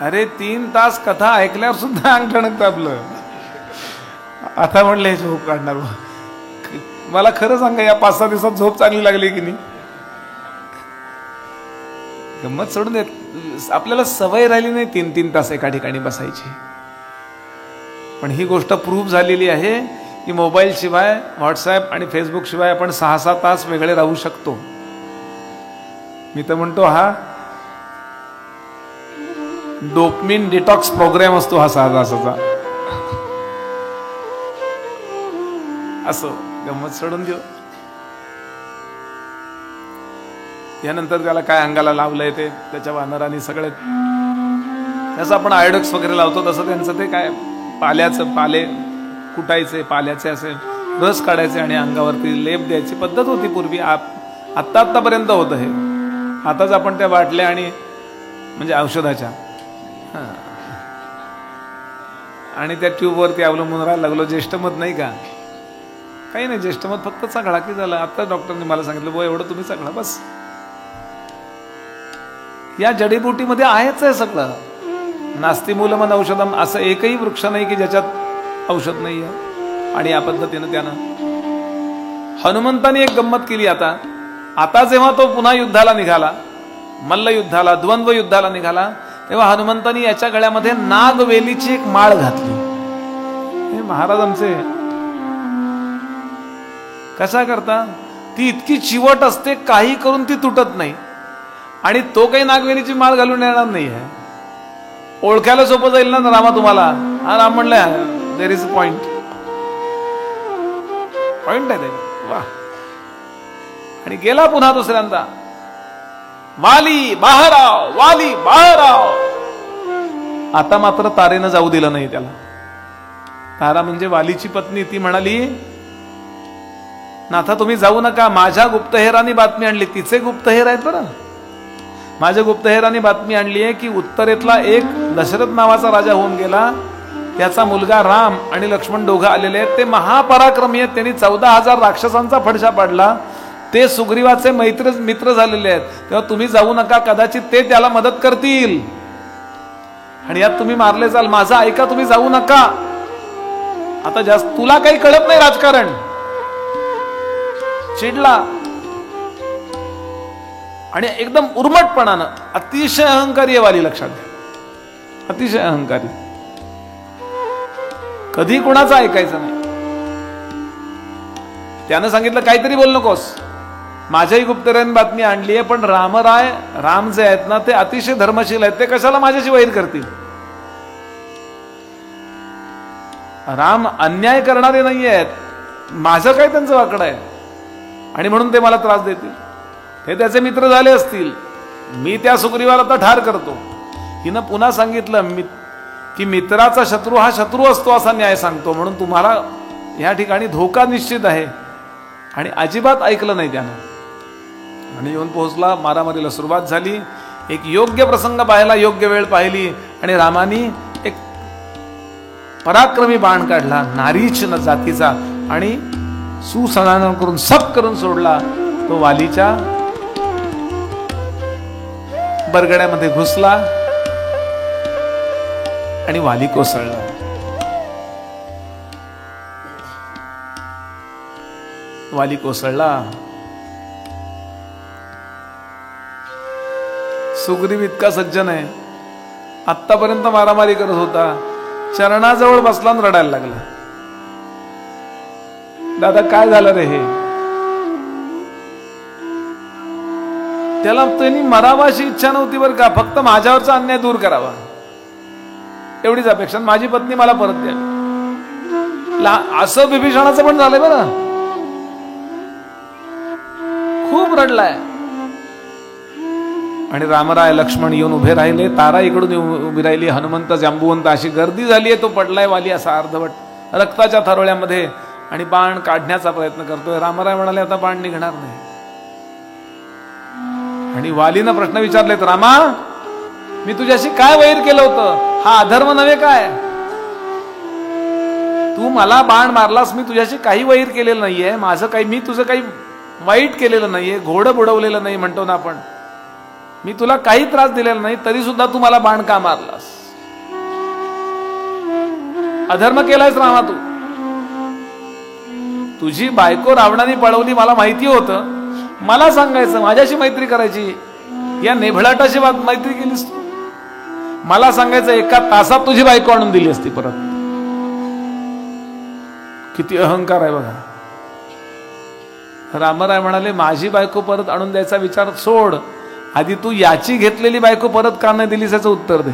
A: अरे 3 तास कथा ऐकल्यावर सुद्धा अंग ठणकतं आपलं. आता म्हणले झोप काढणार. मला खरं सांगा, या 5-6 दिवसात झोप चांगली लागली की नाही? गंमत सोडून देत, आपल्याला सवय राहिली नाही 3-3 तास एका ठिकाणी बसायची. पण ही गोष्ट प्रूव्ह झालेली आहे की मोबाईल शिवाय, व्हॉट्सअप आणि फेसबुक शिवाय आपण 6-6 तास वेगळे राहू शकतो. मी तर म्हणतो हा डोपमिन डिटॉक्स प्रोग्राम असतो हा 6 तासाचा. असो, गंमत सोडून देऊ. यानंतर त्याला काय अंगाला लावलंय ते त्याच्या वानरांनी सगळे, जसं आपण आयोडेक्स वगैरे लावतो तसं त्यांचं ते काय पाल्याचं, पाले कुटायचे, पाल्याचे असे रस काढायचे आणि अंगावरती लेप द्यायची पद्धत होती पूर्वी. आत्तापर्यंत होतं हे. आताच आपण त्या बाटल्या आणि म्हणजे औषधाच्या आणि त्या ट्यूबवरती अवलंबून राहायला लागलो. ज्येष्ठमत नाही का? काही नाही, ज्येष्ठमत फक्त चघळा की झालं. आता डॉक्टरने मला सांगितलं बो एवढं तुम्ही चघळा बस. या जडीबुटीमध्ये आहेच आहे सगळं. नास्ति मूलमन औषधम, असं एकही वृक्ष नाही की ज्याच्यात औषध नाही आहे. आणि या पद्धतीनं त्यानं हनुमंताने एक गंमत केली. आता जेव्हा तो पुन्हा युद्धाला निघाला, मल्ल युद्धाला, द्वंद्व युद्धाला निघाला, तेव्हा हनुमंतानी याच्या गळ्यामध्ये नागवेलीची एक माळ घातली. हे महाराज आमचे कसा करता, ती इतकी चिवट असते, काही करून ती तुटत नाही. आणि तो काही नागवेलीची माळ घालून येणार नाही आहे. ओळखायला सोपं जाईल ना रामा तुम्हाला. हा राम म्हणलं there is a point. Point आहे ते. वा. आणि गेला पुन्हा दुसऱ्यांदा, वाली बाहेर आव, वाली बाहेर आव. आता मात्र तारेनं जाऊ दिलं नाही त्याला. तारा म्हणजे वालीची पत्नी. ती म्हणाली, नाथा तुम्ही जाऊ नका, माझ्या गुप्तहेरांनी बातमी आणली. तिचे गुप्तहेर आहेत बरं. माझ्या गुप्तहेरांनी बातमी आणली आहे की उत्तरेतला एक दशरथ नावाचा राजा होऊन गेला, त्याचा मुलगा राम आणि लक्ष्मण दोघं आलेले आहेत. ते महापराक्रमी आहेत. त्यांनी 14,000 राक्षसांचा फडशा पाडला. ते सुग्रीवाचे मित्र झालेले आहेत. तेव्हा तुम्ही जाऊ नका, कदाचित ते त्याला मदत करतील आणि यात तुम्ही मारले जाल. माझा ऐका, तुम्ही जाऊ नका. आता जास्त तुला काही कळत नाही राजकारण. चिडला आणि एकदम उर्मटपणानं, अतिशय अहंकारी आहे वाली, लक्षात घ्या, अतिशय अहंकारी. कधी कोणाचं ऐकायचं नाही. त्यानं सांगितलं काहीतरी बोल नकोस, माझ्याही गुप्तहेरांनी बातमी आणली आहे, पण राम जे आहेत ना ते अतिशय धर्मशील आहेत, ते कशाला माझ्याशी वैर करतील. राम अन्याय करणारे नाही आहेत, माझं काय त्यांचं वाकडं आहे आणि म्हणून ते मला त्रास देतील. हे त्याचे मित्र झाले असतील. मी त्या सुग्रीवाला तर ठार करतो. हिनं पुन्हा सांगितलं की मित्राचा शत्रू हा शत्रू असतो असा न्याय सांगतो, म्हणून तुम्हाला या ठिकाणी धोका निश्चित आहे. आणि अजिबात ऐकलं नाही त्यानं. आणि येऊन पोहोचला, मारामारीला सुरुवात झाली. एक योग्य प्रसंग पाहिला, योग्य वेळ पाहिली आणि रामानी एक पराक्रमी बाण काढला, नारीच जातीचा, आणि सुसणान करून सप करून सोडला. तो वालीच्या बरगड्यामध्ये घुसला आणि वाली कोसळला. वाली कोसळला. सुग्रीव इतका सज्जन आहे, आतापर्यंत मारामारी करत होता, चरणाजवळ बसला आणि रडायला लागला. दादा काय झालं रे हे? त्याला त्यांनी मरावा अशी इच्छा नव्हती बरं का, फक्त माझ्यावरचा अन्याय दूर करावा एवढीच अपेक्षा, माझी पत्नी मला परत द्या. असं विभीषणाचं पण झालंय बरं, खूप रडलाय. आणि रामराय लक्ष्मण येऊन उभे राहिले, तारा इकडून उभी राहिली, हनुमंत जांबुवंत, अशी गर्दी झालीये. तो पडलाय वाली असा अर्धवट रक्ताच्या थरोळ्यामध्ये आणि बाण काढण्याचा प्रयत्न करतोय. रामराय म्हणाले आता बाण निघणार नाही. आणि वालीनं प्रश्न विचारलेत, रामा मी तुझ्याशी काय वैर केलं होतं, हा अधर्म नव्हे काय, तू मला बाण मारलास, मी तुझ्याशी काही वैर केलेलं नाहीये, माझं काही, मी तुझं काही वाईट केलेलं नाहीये, घोडं बुडवलेलं नाही म्हणतो ना आपण, मी तुला काही त्रास दिलेला नाही, तरी सुद्धा तू मला बाण का मारलास, अधर्म केलायस रामा तू. तुझी बायको रावणाने पळवली मला माहिती होतं, मला सांगायचं, माझ्याशी मैत्री करायची, या नेभळाटाशी मैत्री केलीस तू, मला सांगायचं एका तासात तुझी बायको आणून दिली असती परत. किती अहंकार आहे बघा. रामराय म्हणाले माझी बायको परत आणून द्यायचा विचार सोड, आधी तू याची घेतलेली बायको परत का नाही दिलीस याचं उत्तर दे.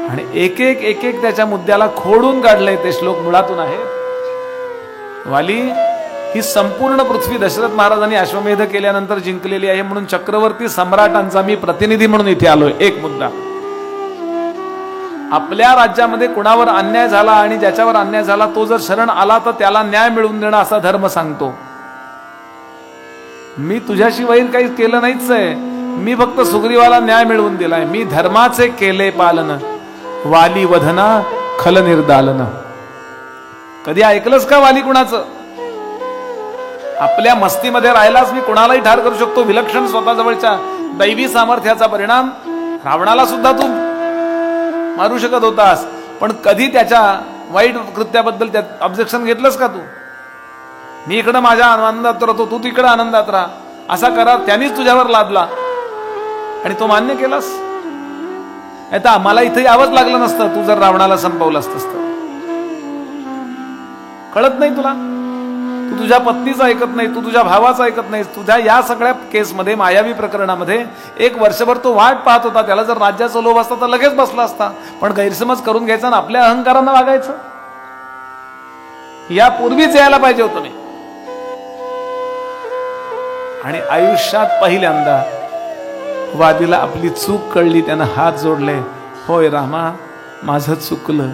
A: आणि एक एक त्याच्या मुद्द्याला खोडून काढलंय. ते श्लोक मुळातून आहेत. वाली ही संपूर्ण पृथ्वी दशरथ महाराजांनी अश्वमेध केल्यानंतर जिंकलेली आहे, म्हणून चक्रवर्ती सम्राटांचा मी प्रतिनिधी म्हणून इथे आलोय. एक मुद्दा, आपल्या राज्यामध्ये कुणावर अन्याय झाला आणि ज्याच्यावर अन्याय झाला तो जर शरण आला तर त्याला न्याय मिळवून देणं असा धर्म सांगतो. मी तुझ्याशी वैर काही केलं नाहीच आहे, मी फक्त सुग्रीवाला न्याय मिळवून दिलाय. मी धर्माचे केले पालन, वाली वधना खल निर्दालन. कधी ऐकलंस का वाली कुणाचं? आपल्या मस्तीमध्ये राहिलास मी कुणालाही ठार करू शकतो, विलक्षण स्वतःजवळच्या दैवी सामर्थ्याचा परिणाम. रावणाला सुद्धा तू मारू शकत होतास, पण कधी त्याच्या वाईट कृत्याबद्दल ऑब्जेक्शन घेतलंस का तू? मी इकडं माझ्या आनंदात राहतो, तू तिकडं आनंदात राहा, असा करार त्यांनीच तुझ्यावर लादला आणि तो मान्य केलास. आता आम्हाला इथे यावंच लागलं नसतं तू जर रावणाला संपवलं असतंस तर. कळत नाही तुला? तू तुझ्या पत्नीचं ऐकत नाही, तू तुझ्या भावाचं ऐकत नाहीस. तुझ्या या सगळ्या केसमध्ये, मायावी प्रकरणामध्ये एक वर्षभर तो वाट पाहत होता. त्याला जर राज्याचा लोभ असता तर लगेच बसला असता, पण गैरसमज करून घ्यायचा आणि आपल्या अहंकारानं वागायचं. यापूर्वीच यायला पाहिजे होतं मी. आणि आयुष्यात पहिल्यांदा वादीला आपली चूक कळली, त्यानं हात जोडले, होय रामा माझं चुकलं.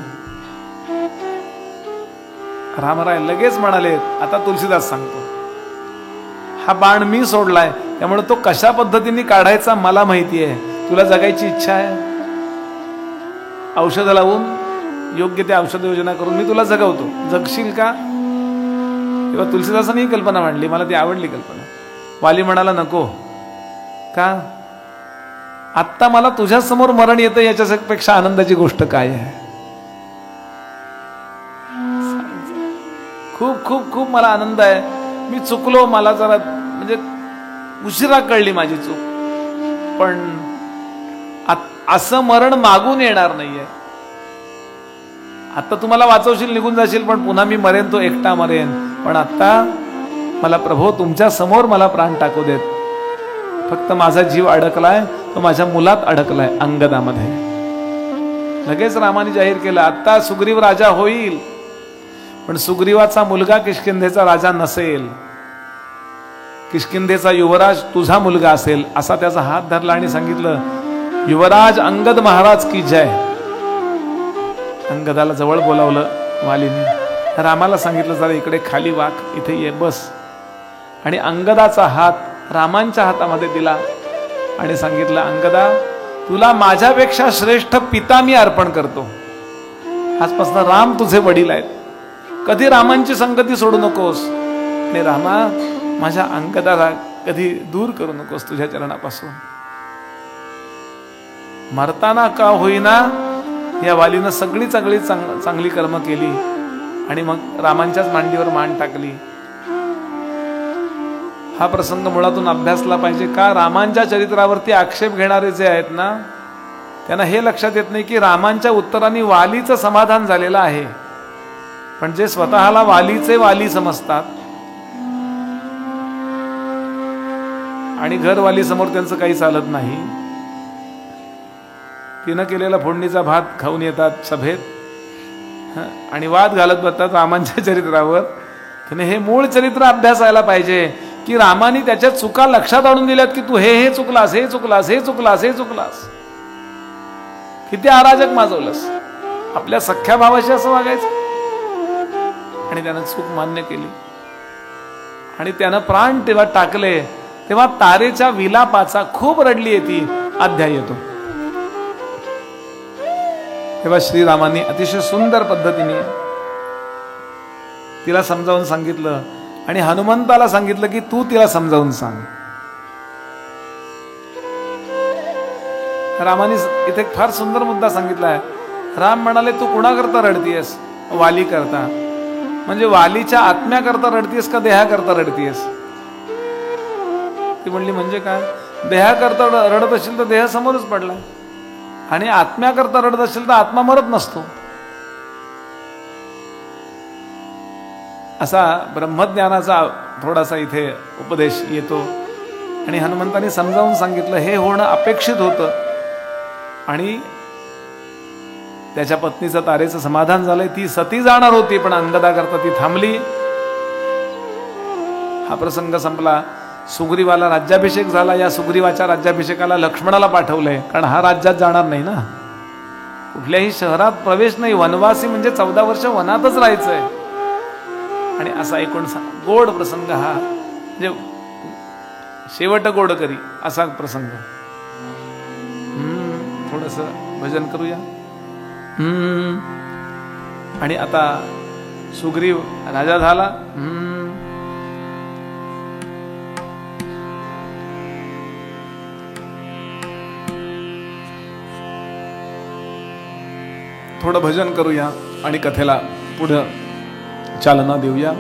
A: रामराय लगेच म्हणाले, आता तुलसीदास सांगतो, हा बाण मी सोडलाय, त्यामुळे तो कशा पद्धतीने काढायचा मला माहिती आहे. तुला जगायची इच्छा आहे, औषध लावून योग्य ते औषध योजना करून मी तुला जगवतो, जगशील का? तेव्हा तुलसीदासांनी ही कल्पना मांडली, मला ती आवडली कल्पना. वाली म्हणाला नको. का? आत्ता मला तुझ्या समोर मरण येतं, याच्यापेक्षा आनंदाची गोष्ट काय आहे? खूप खूप खूप मला आनंद आहे. मी चुकलो, मला जरा म्हणजे उशिरा कळली माझी चूक, पण असं मरण मागून येणार नाहीये. आता तुम्हाला वाचवशील, निघून जाशील, पण पुन्हा मी मरेन, तो एकटा मरेन. पण आता मला प्रभो तुमच्या समोर मला प्राण टाकू देत. फक्त माझा जीव अडकलाय तो माझ्या मुलात अडकलाय, अंगदामध्ये. लगेच रामाने जाहीर केलं, आता सुग्रीव राजा होईल, पण सुग्रीवाचा मुलगा किष्किंधेचा राजा नसेल, किष्किंधेचा युवराज तुझा मुलगा असेल. असा त्याचा हात धरला आणि सांगितलं, युवराज अंगद महाराज की जय. अंगदाला जवळ बोलावलं वालीने. रामाला सांगितलं, जरा इकडे खाली वाक, इथे ये बस. आणि अंगदाचा हात रामांच्या हातामध्ये दिला आणि सांगितलं, अंगदा तुला माझ्यापेक्षा श्रेष्ठ पिता मी अर्पण करतो. आजपासून राम तुझे वडील आहेत, कधी रामांची संगती सोडू नकोस. आणि रामा माझ्या अंगदाला कधी दूर करू नकोस तुझ्या चरणापासून. मरताना का होईना या वालीनं सगळी चांगली कर्म केली आणि मग रामांच्याच मांडीवर मान टाकली. हा प्रसंग मुळातून अभ्यासला पाहिजे. का? रामांच्या चरित्रावरती आक्षेप घेणारे जे आहेत ना, त्यांना हे लक्षात येत नाही की रामांच्या उत्तरांनी वालीचं समाधान झालेलं आहे. पण जे स्वतःला वालीचे वाली समजतात आणि घरवाली समोर त्यांचं काही चालत नाही. तिनं केलेला फोडणीचा भात खाऊन येतात सभेत आणि वाद घालत बसतात रामांच्या चरित्रावर. त्याने हे मूळ चरित्र अभ्यासायला पाहिजे की रामाने त्याच्या चुका लक्षात आणून दिल्यात की तू हे चुकलास, हे चुकलास, हे चुकलास, हे चुकलास, किती अराजक माजवलंस. आपल्या सख्या भावाशी असं वागायचं. आणि त्यानं चूक मान्य केली आणि त्यानं प्राण तेव्हा टाकले तेव्हा तारेच्या विलापाचा खूप रडली ती अध्याय येतो. तेव्हा श्रीरामांनी अतिशय सुंदर पद्धतीने तिला समजावून सांगितलं आणि हनुमंताला सांगितलं की तू तिला समजावून सांग. रामाने इथे एक फार सुंदर मुद्दा सांगितलाय. राम म्हणाले तू कुणाकरता रडतीयस? वाली करता. म्हणजे वालीच्या आत्म्याकरता रडतीयस का देहाकरता रडतीयस? ती म्हणली म्हणजे काय? देहाकरता रडत असेल तर देह समोरच पडला आणि आत्म्याकरता रडत असेल तर आत्मा मरत नसतो. असा ब्रह्मज्ञानाचा थोडासा इथे उपदेश येतो. आणि हनुमंतांनी समजावून सांगितलं हे होणं अपेक्षित होतं आणि त्याच्या पत्नीचं तारेचं समाधान झालंय. ती सती जाणार होती पण अंगदाकरता ती थांबली. हा प्रसंग संपला. सुग्रीवाला राज्याभिषेक झाला. या सुग्रीवाच्या राज्याभिषेकाला लक्ष्मणाला पाठवलंय कारण हा राज्यात जाणार नाही ना, कुठल्याही शहरात प्रवेश नाही. वनवासी म्हणजे 14 वर्ष वनातच राहायचंय. आणि असा एकूण गोड प्रसंग हा, म्हणजे शेवट गोड करी असा प्रसंग. थोडस भजन करूया. आणि आता सुग्रीव राजा झाला. थोडं भजन करूया आणि कथेला पुढं चालना देऊया.